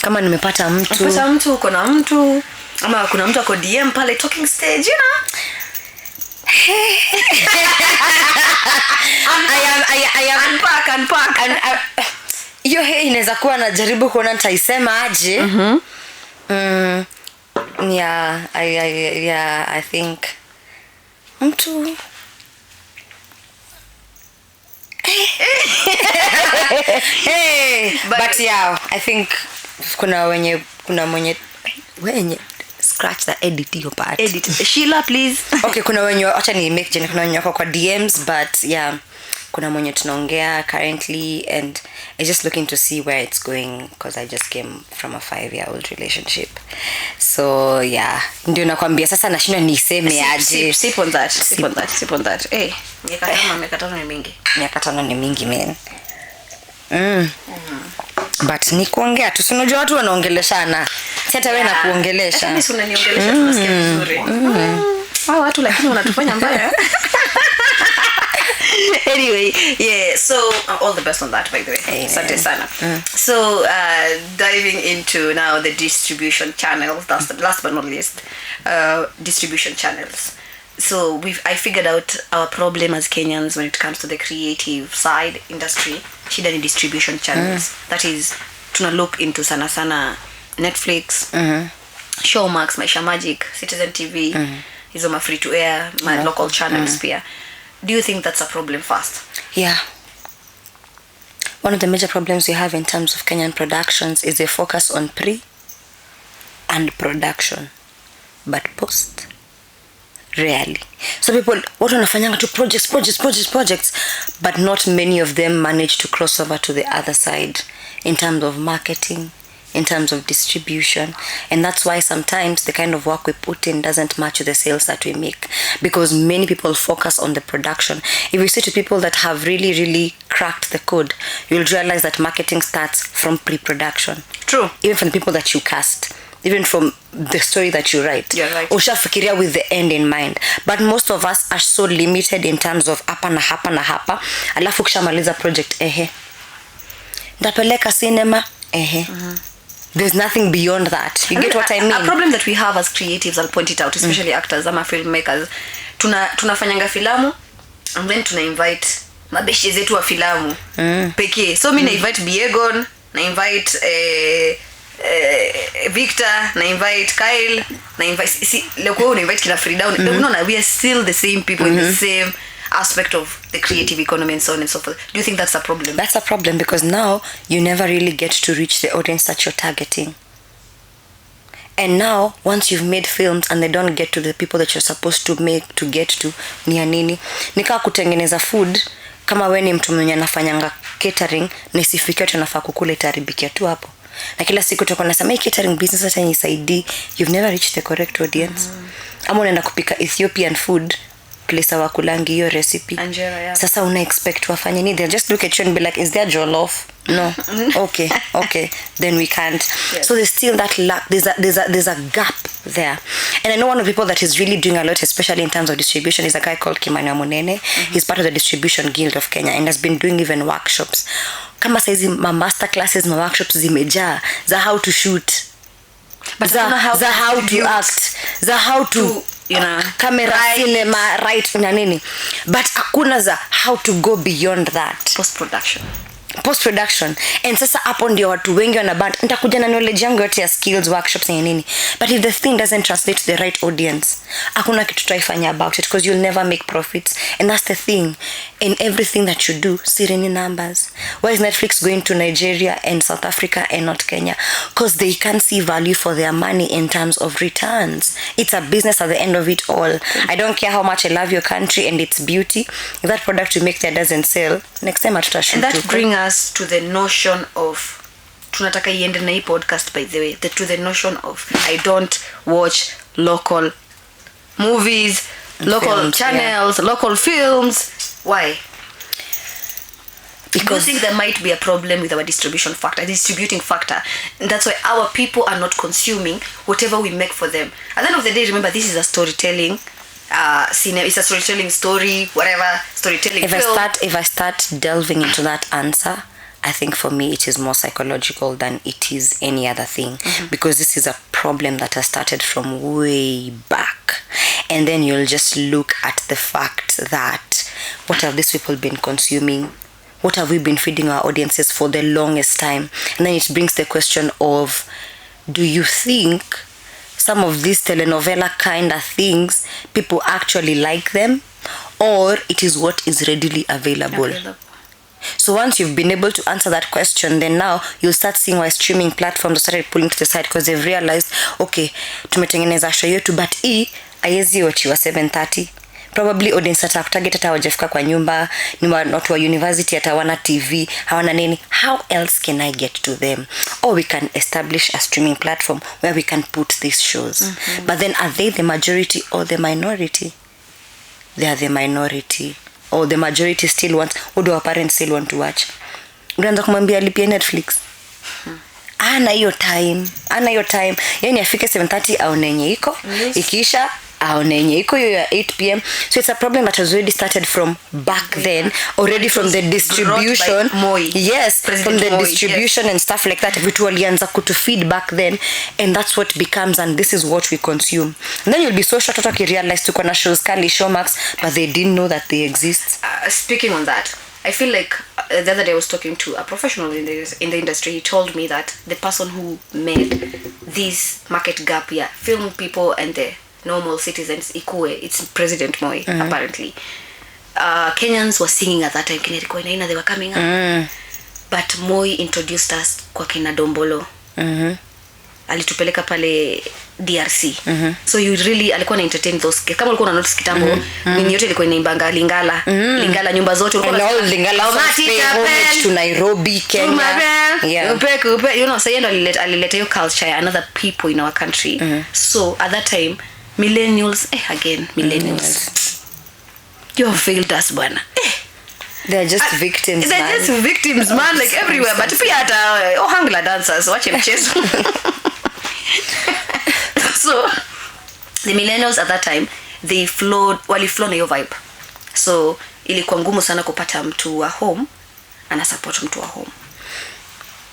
Kama nimepata mtu. Umepata mtu, uko na mtu, ama kuna mtu ako DM pale talking stage, you know? I am unpack. Hiyo inaweza kuwa najaribu kuona nitaisema aje. I think mtu but yeah, I think kuna mwenye scratch the edit your part. Edit Sheila, please. Okay, kuna wenye acha ni make jana, kuna wenye wako kwa DMs, but yeah, kuna mwenye tunaongea currently and I just looking to see where it's going because I just came from a 5-year-old relationship. So yeah, ndio nakwambia sasa nashindwa niseme aje. Sip on that. Miaka tano ni mingi. Miaka 5 ni mingi man. But ni kuongea tu, si unajua watu wanaongeleshana. Si hata wewe na kuongelesha. Mimi si unaniongelesha tunasikia vizuri. Hao watu lakini wanatufanya mbaya. Anyway, yeah, so all the best on that, by the way. Asante sana. So diving into now the distribution channels, that's the last but not least, distribution channels. So I figured out our problem as Kenyans when it comes to the creative side industry. Shida ni distribution channels. That is, tuna look into sana Netflix, Showmax, Maisha Magic, Citizen TV, hizo ma free to air, my local channels pia. Do you think that's a problem first? Yeah. One of the major problems we have in terms of Kenyan productions is they focus on pre and production, but post rarely. So people, what wanafanyanga to projects, but not many of them manage to cross over to the other side in terms of marketing, in terms of distribution, and that's why sometimes the kind of work we put in doesn't match the sales that we make, because many people focus on the production. If you say to people that have really cracked the code, you'll realize that marketing starts from pre-production. True. Even from the people that you cast, even from the story that you write. You're right. Ushafikiria with the end in mind. But most of us are so limited in terms of hapa na hapa. Alafu kishamaliza project ndapeleka cinema There's nothing beyond that. You get what I mean? A problem that we have as creatives, I'll point it out, especially actors ama filmmakers. Tunafanyanga filamu and then tuna invite mabeshi zetu wa filamu pekee. So mimi na invite Biegon, na invite Victor, na invite Kyle, na invite leo una invite kina Frida. No, we are still the same people in the same aspect of the creative economy and so on and so forth. Do you think that's a problem? That's a problem because now you never really get to reach the audience that you're targeting. And now once you've made films and they don't get to the people that you're supposed to make to get to, ni ya nini? Nika kutengeneza food, kama wewe ni mtu mwenye anafanyanga catering, na isifikie tunafaa kukula itaribikia tu hapo. Na kila siku tuko nasema hii catering business hata nisaidii, you've never reached the correct audience. Ama unaenda kupika Ethiopian food, place wakulangi hiyo recipe. Angela, yeah. Sasa una expect wafanye nini? They'll just look at you and be like, is there jollof? No. Okay, then we can't. Yes. So there's still that lack. There's a gap there. And I know one of the people that is really doing a lot, especially in terms of distribution, is a guy called Kimani Amunene. He's part of the Distribution Guild of Kenya and has been doing even workshops. Kama saizi ma master classes, ma workshops zimejaa za how to shoot, but za how to act, za how to camera, cinema, right na nini, but hakuna za how to go beyond that, post production. And sasa hapo ndio watu wengi wanaband nitakuja na knowledge yangu yote ya skills workshops na nini, but if the thing doesn't translate to the right audience, hakuna kitu tutaifanya about it because you'll never make profits. And that's the thing in everything that you do. Sireni numbers. Why is Netflix going to Nigeria and South Africa and not Kenya? Because they can't see value for their money in terms of returns. It's a business at the end of it all. I don't care how much I love your country and its beauty, if that product you make there doesn't sell, next time atutashoot. And that brings us to the notion of, tunataka iende na hii podcast by the way, to the notion of I don't watch local movies, local films, channels, local films. Why? Because do you think there might be a problem with our distributing factor, and that's why our people are not consuming whatever we make for them? At the end of the day, remember, this is a storytelling it's a storytelling story, whatever storytelling film. If I start delving into that answer, I think for me it is more psychological than it is any other thing, because this is a problem that has started from way back. and then you'll just look at the fact that what have these people been consuming, what have we been feeding our audiences for the longest time. And then it brings the question of, do you think some of these telenovela kind of things people actually like them, or it is what is readily available? So once you've been able to answer that question, then now you'll start seeing why streaming platforms started pulling to the side, because they've realized, okay, tumetengeneza show yetu but haiwezi watchiwa 7:30. Probably audience target hata hawajafika kwa nyumba, ni watu wa university, hata hawana TV, hawana nini. How else can I get to them? Or we can establish a streaming platform where we can put these shows. But then are they the majority or the minority? They are the minority. Or the majority still wants, what do our parents still want to watch? Unaanza kumwambia lipia Netflix. Ana hiyo time. Yani afike 7:30 aone yenye iko, ikiisha aone yenye iko hiyo ya 8 p.m. So it's a problem that has already started from back then, already from the distribution. Yes, from the distribution and stuff like that. Vitu walianza kutu feed back then, and that's what becomes, and this is what we consume. And then you'll be so shocked that you realize tuko na shows kali Showmax, but they didn't know that they exist. Speaking on that, I feel like the other day I was talking to a professional in the industry. He told me that the person who made this market gap here, film people and the normal citizens ikue, it's President Moi. Apparently Kenyans were singing at that time, kina Riko Inaina, they were coming up. But Moi introduced us kwa kina Dombolo. Alitupeleka pale DRC. So you really alikuwa na entertain those, kama ulikuwa na notice kitambo nini yote ilikuwa inaimbanga Lingala. Lingala nyumba zote ulikuwa na Lingala to Nairobi, Kenya. Yeah. You know, sayendo alileta hiyo culture ya another people in our country. So at that time millennials, millennials, you have failed us bwana. They're just victims. They're just victims, man, like everywhere. But pia hata ohangla dancers watch mchezo. So the millennials at that time, they waliflow na hiyo vibe. So ilikuwa ngumu sana kupata mtu wa home ana support mtu wa home.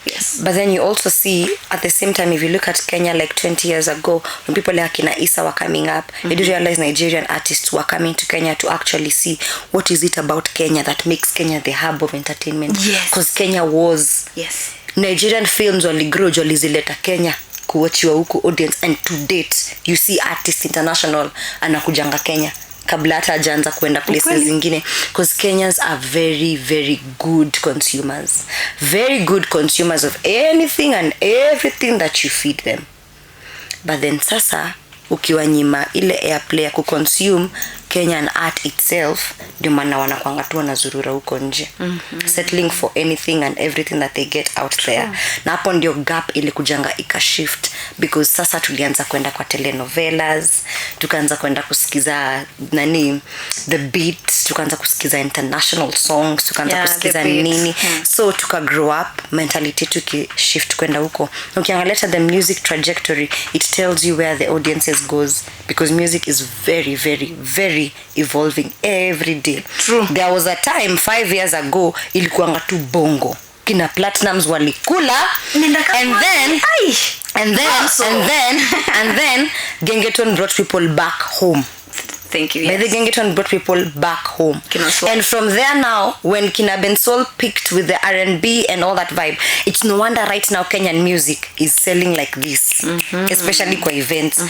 Yes. But then you also see at the same time, if you look at Kenya like 20 years ago, when people like Akina Issa were coming up, you do realize Nigerian artists were coming to Kenya to actually see what is it about Kenya that makes Kenya the hub of entertainment. Yes. Because Kenya was. Yes. Nigerian films waligrow walizileta Kenya kuwachiwa huku audience, and to date you see artists international anakujanga Kenya kabla hata hajaanza kwenda places zingine, because Kenyans are very very good consumers of anything and everything that you feed them. But then sasa ukiwanyima ile airplay ya kuconsume Kenyan art itself, ndio maana wanakuanga tu wanazurura huko nje, settling for anything and everything that they get out there. Na hapo ndio gap ile kujanga ikashift, because sasa tulianza kwenda kwa telenovelas, tukaanza kwenda kusikiza the beat, tukaanza kusikiza international songs, tukaanza kusikiza nini. So tuka grow up, mentality tukishift kwenda huko. Ukiangalia the music trajectory, it tells you where the audiences goes, because music is very very very evolving every day. True. There was a time 5 years ago ilikuanga tu bongo, kina Platinums walikula, and then Gengeton brought people back home. Thank you. Yes. The Gengeton brought people back home. And from there now, when Kina Bensol picked with the R&B and all that vibe, it's no wonder right now Kenyan music is selling like this, especially kwa events.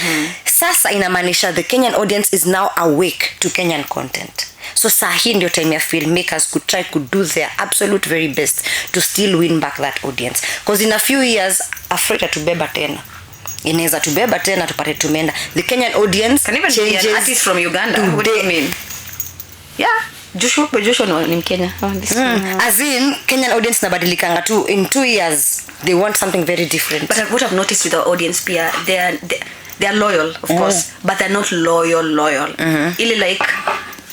Sasa inamaanisha the Kenyan audience is now awake to Kenyan content. So sahi ndio time ya filmmakers could try to do their absolute very best to still win back that audience. Because in a few years, afraid tubeba tena. Inaweza tubeba tena tupate tumeenda. The Kenyan audience can even changes. Be an artist from Uganda. What do you mean? Yeah. Joshua ni Mkenya. As in, Kenyan audience nabadilikanga tu. In 2 years, they want something very different. But what I've noticed with the audience, Pia, they are loyal, of course, but they're not loyal. Ili like,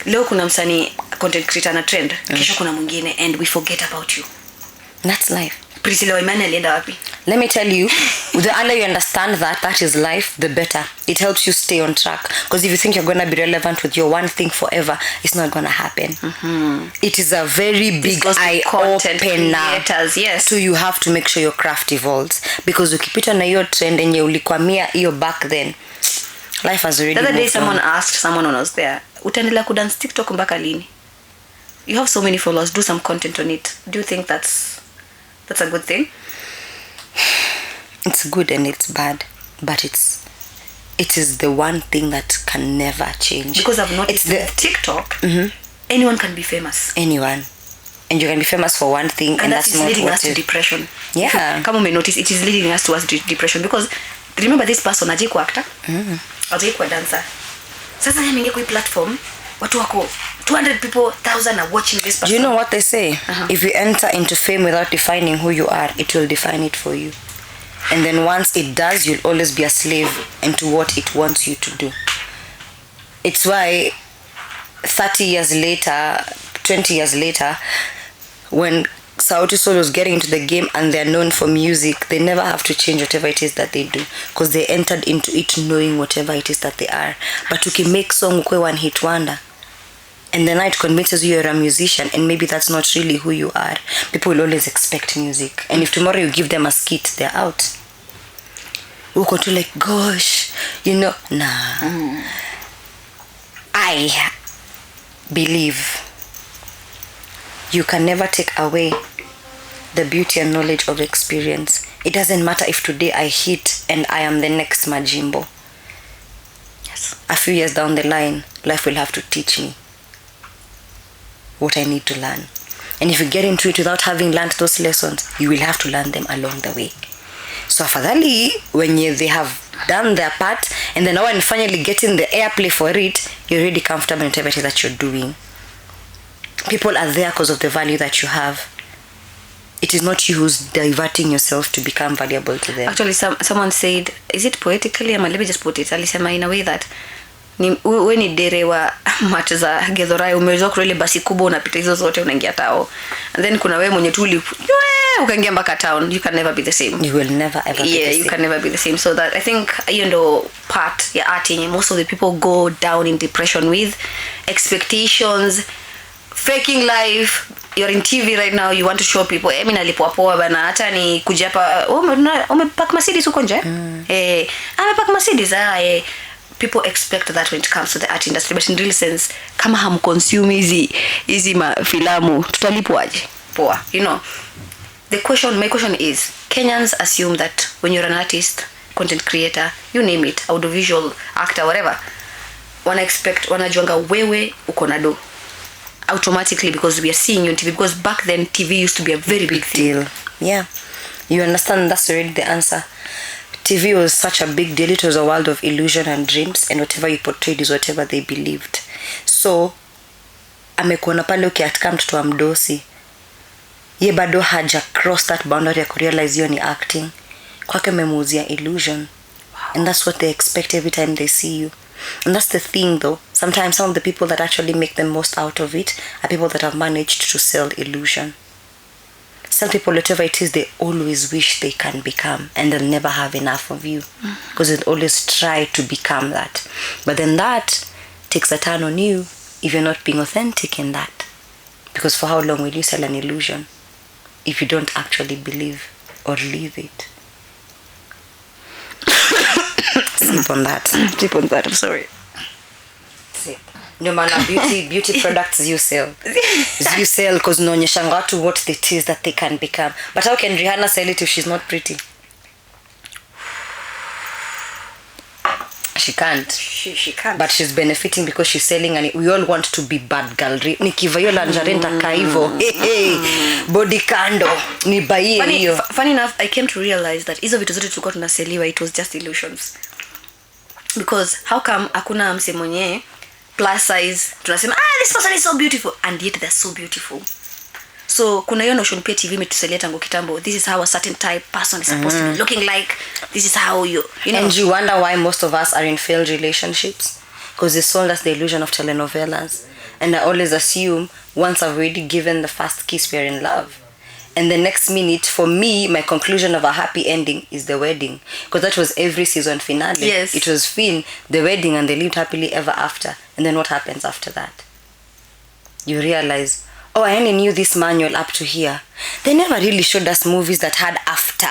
leo kuna msanii content creator na trend, kesho kuna mwingine, and we forget about you. That's life. Priscilla Imani alienda wapi? Let me tell you, the earlier you understand that is life, the better. It helps you stay on track. Because if you think you're going to be relevant with your one thing forever, it's not going to happen. It is a very big eye-opener. Yes. So you have to make sure your craft evolves. Because ukipita na hiyo trend yenye ulikwamia hiyo back then, Life has already The other day moved someone on. asked someone when I was there, utaendelea kudance TikTok mpaka lini? You have so many followers, do some content on it. Do you think that's a good thing? It's good and it's bad, but it is the one thing that can never change. Because I've noticed it's with TikTok, anyone can be famous. anyone, and you can be famous for one thing, and And that's that is not leading what us to it- depression. Yeah. Come on, may notice it is leading us towards depression because remember this person ajai kuwa actor, ajai kuwa dancer. Sasa yeye ameingia kwa hii platform, watu wako 200 people, 1,000 are watching this person. Do you know what they say? If you enter into fame without defining who you are, it will define it for you. And then once it does, you'll always be a slave into what it wants you to do. It's why 30 years later, 20 years later, when Sauti Sol was getting into the game and they're known for music, they never have to change whatever it is that they do because they entered into it knowing whatever it is that they are. But you can make song ukwe one hit wonder, and the night convinces you you're a musician, and maybe that's not really who you are. People will always expect music, and if tomorrow you give them a skit, they're out. Uko to like, gosh, nah. I believe you can never take away the beauty and knowledge of experience. It doesn't matter if today I hit and I am the next Majimbo. Yes. A few years down the line, life will have to teach me what I need to learn. And if you get into it without having learned those lessons, you will have to learn them along the way. So afadhali, when they have done their part, and then when finally getting the airplay for it, you're already comfortable in whatever it is that you're doing. People are there because of the value that you have. It is not you who's diverting yourself to become valuable to them. Actually, someone said, is it poetically? Let me just put it. Alisema in a way that we ni dere wa mati za Githurai, umeweza kureli basi kubwa unapita hizo zote unaingia tao. And then kuna wewe mwenye tu ukaingia mpaka town. You can never be the same. You will never ever be the Yeah, same. you can never be the same. So that I think part ya art yenye most of the people go down in depression with expectations, faking life. You're in TV right now, you want to show people, mimi nalipwa poa bana, hata ni kuja hapa umepack Mercedes huko nje. Amepack Mercedes. People expect that when it comes to the art industry, but in real sense, kama hamconsume hizi filamu, tutalipwaje? Poa. My question is, Kenyans assume that when you're an artist, content creator, you name it, audiovisual actor, whatever, wanajuanga wewe uko na do automatically because we are seeing you on TV, because back then TV used to be a very big deal. Yeah, you understand, that's already the answer. TV was such a big deal. It was a world of illusion and dreams, and whatever you portrayed is whatever they believed. So amekuona pale ukiatika mtoto wa mdosi, ye bado haja cross that boundary ya kurealize hiyo ni acting. Kwake memuuzia illusion. And that's what they expect every time they see you. And that's the thing though, sometimes some of the people that actually make the most out of it are people that have managed to sell illusion. Some people, whatever it is, they always wish they can become, and they'll never have enough of you because they'll always try to become that. But then that takes a turn on you if you're not being authentic in that. Because for how long will you sell an illusion if you don't actually believe or live it? Sleep on that. Sleep on that, I'm sorry. Sleep. No matter beauty products you sell because unaonyeshanga watu what it is that they can become. But how can Rihanna sell it if she's not pretty? She can't. She can't. But she's benefiting because she's selling, and we all want to be bad girl. Nikiva hiyo lingerie nitaka hivyo. Body kando nibaie hiyo. Funny enough, I came to realize that hizo vitu zote tulikuwa tunaseliwa, it was just illusions. Because how come hakuna mse mwenye plus size tunasema this person is so beautiful, and yet they're so beautiful. So kuna hiyo notion pia TV imetuselia tangu kitambo, this is how a certain type person is supposed to be looking like, this is how you know. And you wonder why most of us are in failed relationships, because they sold us the illusion of telenovelas. And I always assume once I've already given the first kiss, we're in love, and the next minute, for me, my conclusion of a happy ending is the wedding, because that was every season finale. Yes. It was Finn, the wedding, and they lived happily ever after. And then what happens after that? You realize, oh, I only knew this manual up to here. They never really showed us movies that had after,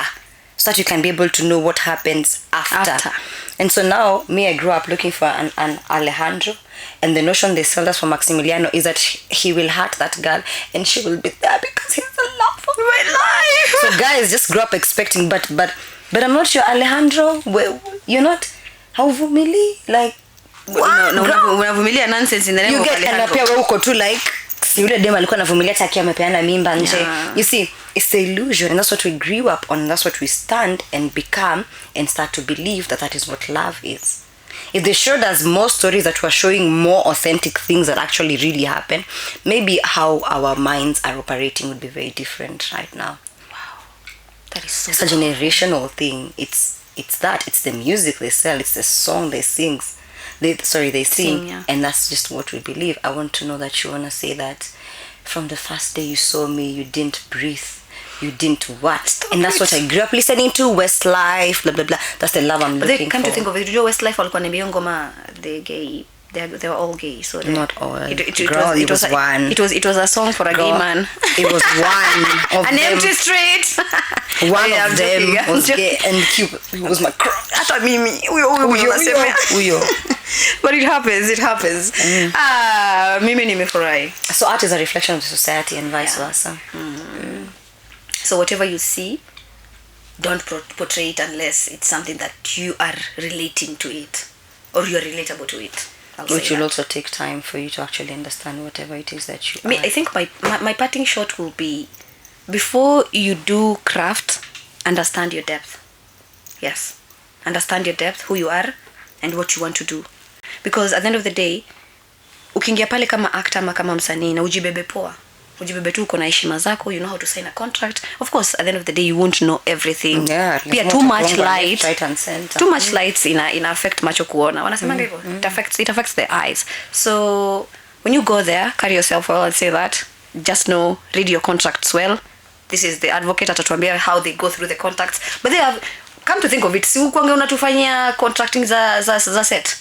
so that you can be able to know what happens after. And so now, me, I grew up looking for an Alejandro, and the notion they sold us for Maximiliano is that he will hurt that girl, and she will be there because he's the love of my life. So guys just grew up expecting, but I'm not sure, Alejandro. You're not. Hauvumili, like. Unavumilia nonsense in the name you of get, Alejandro. and pia wewe uko tu like yule dem alikuwa anavumilia taki amepeana mimba nje. You see, it's the illusion, and that's what we grew up on, and that's what we stand and become and start to believe that is what love is. If they showed us more stories that were showing more authentic things that actually really happen, maybe how our minds are operating would be very different right now. Wow, that is so. It's a generational thing. It's the music they sell, it's the song they sing. They sing, yeah. And that's just what we believe. I want to know that you want to say that from the first day you saw me, you didn't breathe, you didn't what. Stop and that's what I grew up listening to, Westlife, blah blah blah. That's the love I'm looking for. Come to think of it, Westlife walikuwa na ngoma the gay. They were all gay, so not all. It was one. It was a song for a gay man. It was one of an them. empty street. One of them was gay, and he was my crush. Hata mimi huyo. But it happens. Mimi nimefurahi. So art is a reflection of the society and vice versa. So whatever you see, don't portray it unless it's something that you are relating to it or you're relatable to it. Which will also take time for you to actually understand whatever it is that you are. I think my parting shot will be, before you do craft, understand your depth. Yes. Understand your depth, who you are, and what you want to do. Because at the end of the day, ukiingia pale kama actor ama kama msanii na ujibebe poa. Ujibebe tu uko na heshima zako, you know how to sign a contract. Of course, at the end of the day, you won't know everything. Yeah, too much light. Right and center. Too much lights ina affect macho kuona. Wanasemanga hivyo. It affects the eyes. So when you go there, carry yourself well and say that. Just know, read your contracts well. This is the advocate atatuambia how they go through the contracts. But they have, come to think of it, si ukwange unatufanyia contracting za set.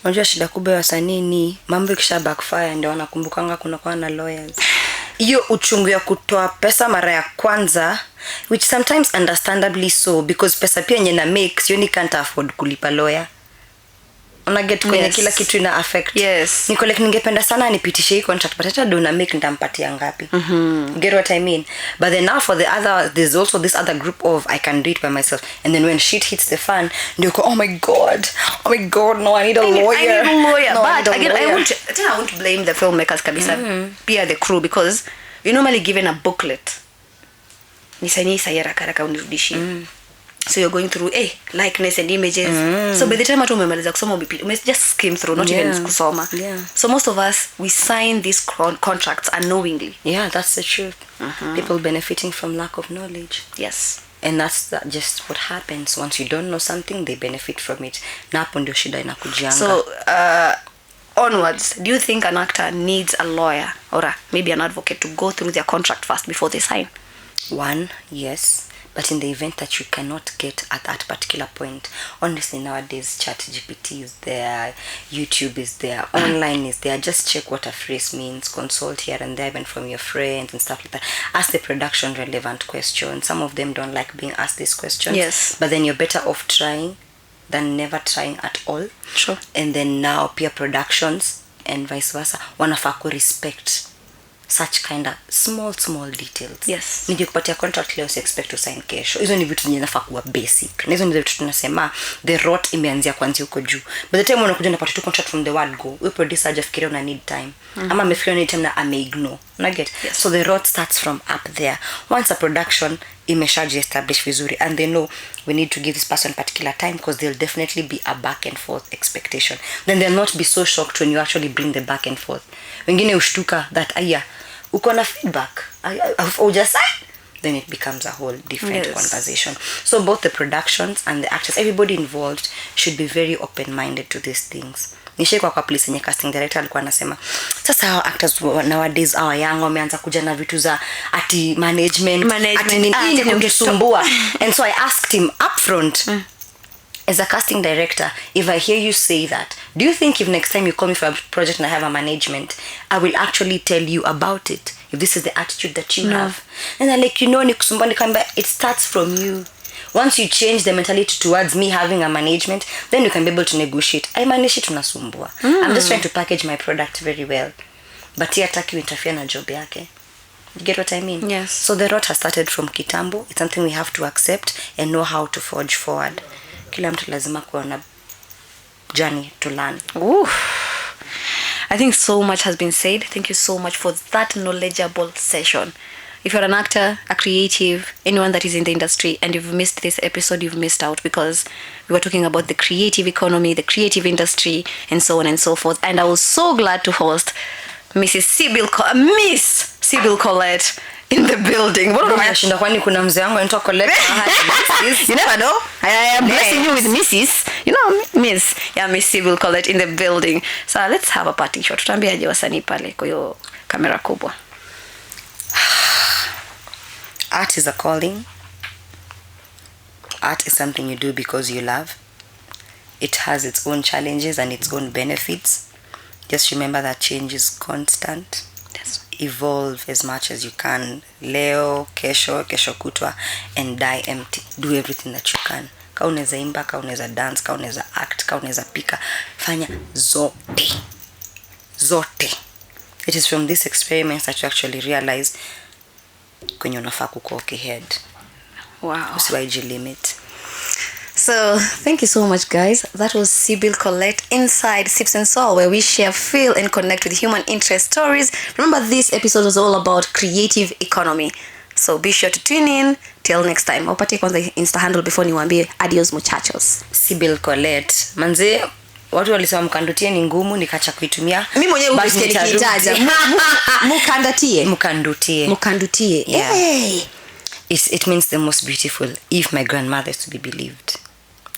Unajua shida kubwa ya wasanii ni mambo ikisha backfire ndio wanakumbukanga kuna na lawyers. Hiyo uchungu ya kutoa pesa mara ya kwanza, which sometimes understandably so, because pesa pia yenye na make you can't afford kulipa lawyer. Una get kwenye kila kitu ina affect. Yes. Niko like ningependa sana nipitishe hii contract, but hata do na make nitampatia ngapi? Get what I mean? But then now for the other, there's also this other group of I can do it by myself. And then when shit hits the fan, they go, oh my god, no, I need a lawyer. I need a lawyer. No, but again, I won't blame the filmmakers kabisa. Pia the crew, because you're normally given a booklet. Nisaini sayara karaka unirudishie. So you're going through likeness and images. So by the time atu umemaliza kusoma just skim through, not even kusoma. So most of us, we sign these contracts unknowingly. Yeah, that's the truth. People benefiting from lack of knowledge. Yes. And that's just what happens. Once you don't know something, they benefit from it. Na hapo ndio shida inakujianga. So onwards, do you think an actor needs a lawyer or maybe an advocate to go through their contract first before they sign? One, yes. But in the event that you cannot get at that particular point, honestly, nowadays ChatGPT is there, YouTube is there, online is there. Just check what a phrase means, consult here and there, even from your friends and stuff like that. Ask the production relevant questions. Some of them don't like being asked these questions. Yes. But then you're better off trying than never trying at all. Sure. And then now peer productions and vice versa wanafaa ku respect such kind of small details. Yes. Nikikupatia contract leo, expect to sign kesho. Hizo ni vitu zinafaa kuwa basic. Na hizo ni vitu tunasema the rot imeanzia kwanza huko juu. By the time unakuja unapata tu contract from the word go, we producer hajafikiria una need time. Ama amefikiria need time na ameignore. Una get? Yes. So the rot starts from up there. Once a production imeshaji establish vizuri and they know we need to give this person particular time, because there'll definitely be a back and forth expectation. Then they'll not be so shocked when you actually bring the back and forth. Wengine ushtuka that uko na feedback or just then it becomes a whole different conversation. So both the productions and the actors, everybody involved, should be very open-minded to these things. Nishikwa kwa police yenye casting director alikuwa anasema sasa hao actors nowadays hao young wameanza kuja na vitu za ati management ati nini kunisumbua. And so I asked him upfront, as a casting director, if I hear you say that, do you think if next time you call me for a project and I have a management, I will actually tell you about it, if this is the attitude that you have? And I'm like, ni kusumbua, it starts from you. once you change the mentality towards me having a management, then you can be able to negotiate. Haimanishi tunasumbua. I'm just trying to package my product very well, but yeye hataki interfere na job yake. You get what I mean? Yes. So the rot has started from kitambo. It's something we have to accept and know how to forge forward. Kila mtu lazima kuwa na journey to learn. Ooh. I think so much has been said. Thank you so much for that knowledgeable session. If you're an actor, a creative, anyone that is in the industry, and you've missed this episode, you've missed out, because we were talking about the creative economy, the creative industry, and so on and so forth. And I was so glad to host Miss Sybil Colette in the building. What Nashinda kwani kuna mzee wangu anaitwa Colette. You never know. I am blessing you with Mrs. You know, Miss. Yeah, Miss Sybil Colette in the building. So let's have a party shot. Tutambiaje wasanii pale kwa hiyo kamera kubwa. Art is a calling. Art is something you do because you love. It has its own challenges and its own benefits. Just remember that change is constant. Yes. Evolve as much as you can. Leo, kesho kutwa, and die empty. Do everything that you can. Ka unaweza imba, ka unaweza dance, ka unaweza act, ka unaweza pika. Fanya zote. It is from these experiments that you actually realize kwenye unafaa kuko okay head. Wow. Usiwaiji limit. So, thank you so much, guys. That was Sybil Colette inside Sips and Soul, where we share, feel, and connect with human interest stories. Remember, this episode was all about creative economy. So, be sure to tune in. Till next time. Wapate kwanza Insta handle before niwaambie adios muchachos. Sybil Colette. Manze, watu walisema mkandutie ni ngumu, nikacha kuitumia. Mimi mwenyewe ukisikia nikitaja. Mkandutie. Yeah. Hey. It means the most beautiful, if my grandmother is to be believed.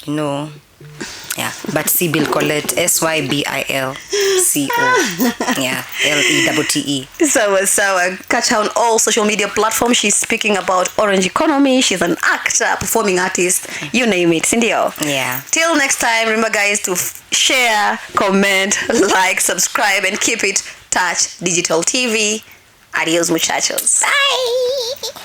You know, yeah. But Sybil Colette, Sybilco, yeah, Lette. So catch her on all social media platforms. She's speaking about orange economy. She's an actor, performing artist, you name it. Cindy-o. Yeah. Till next time, remember, guys, to share, comment, like, subscribe, and keep it Touch Digital TV. Adios, muchachos. Bye.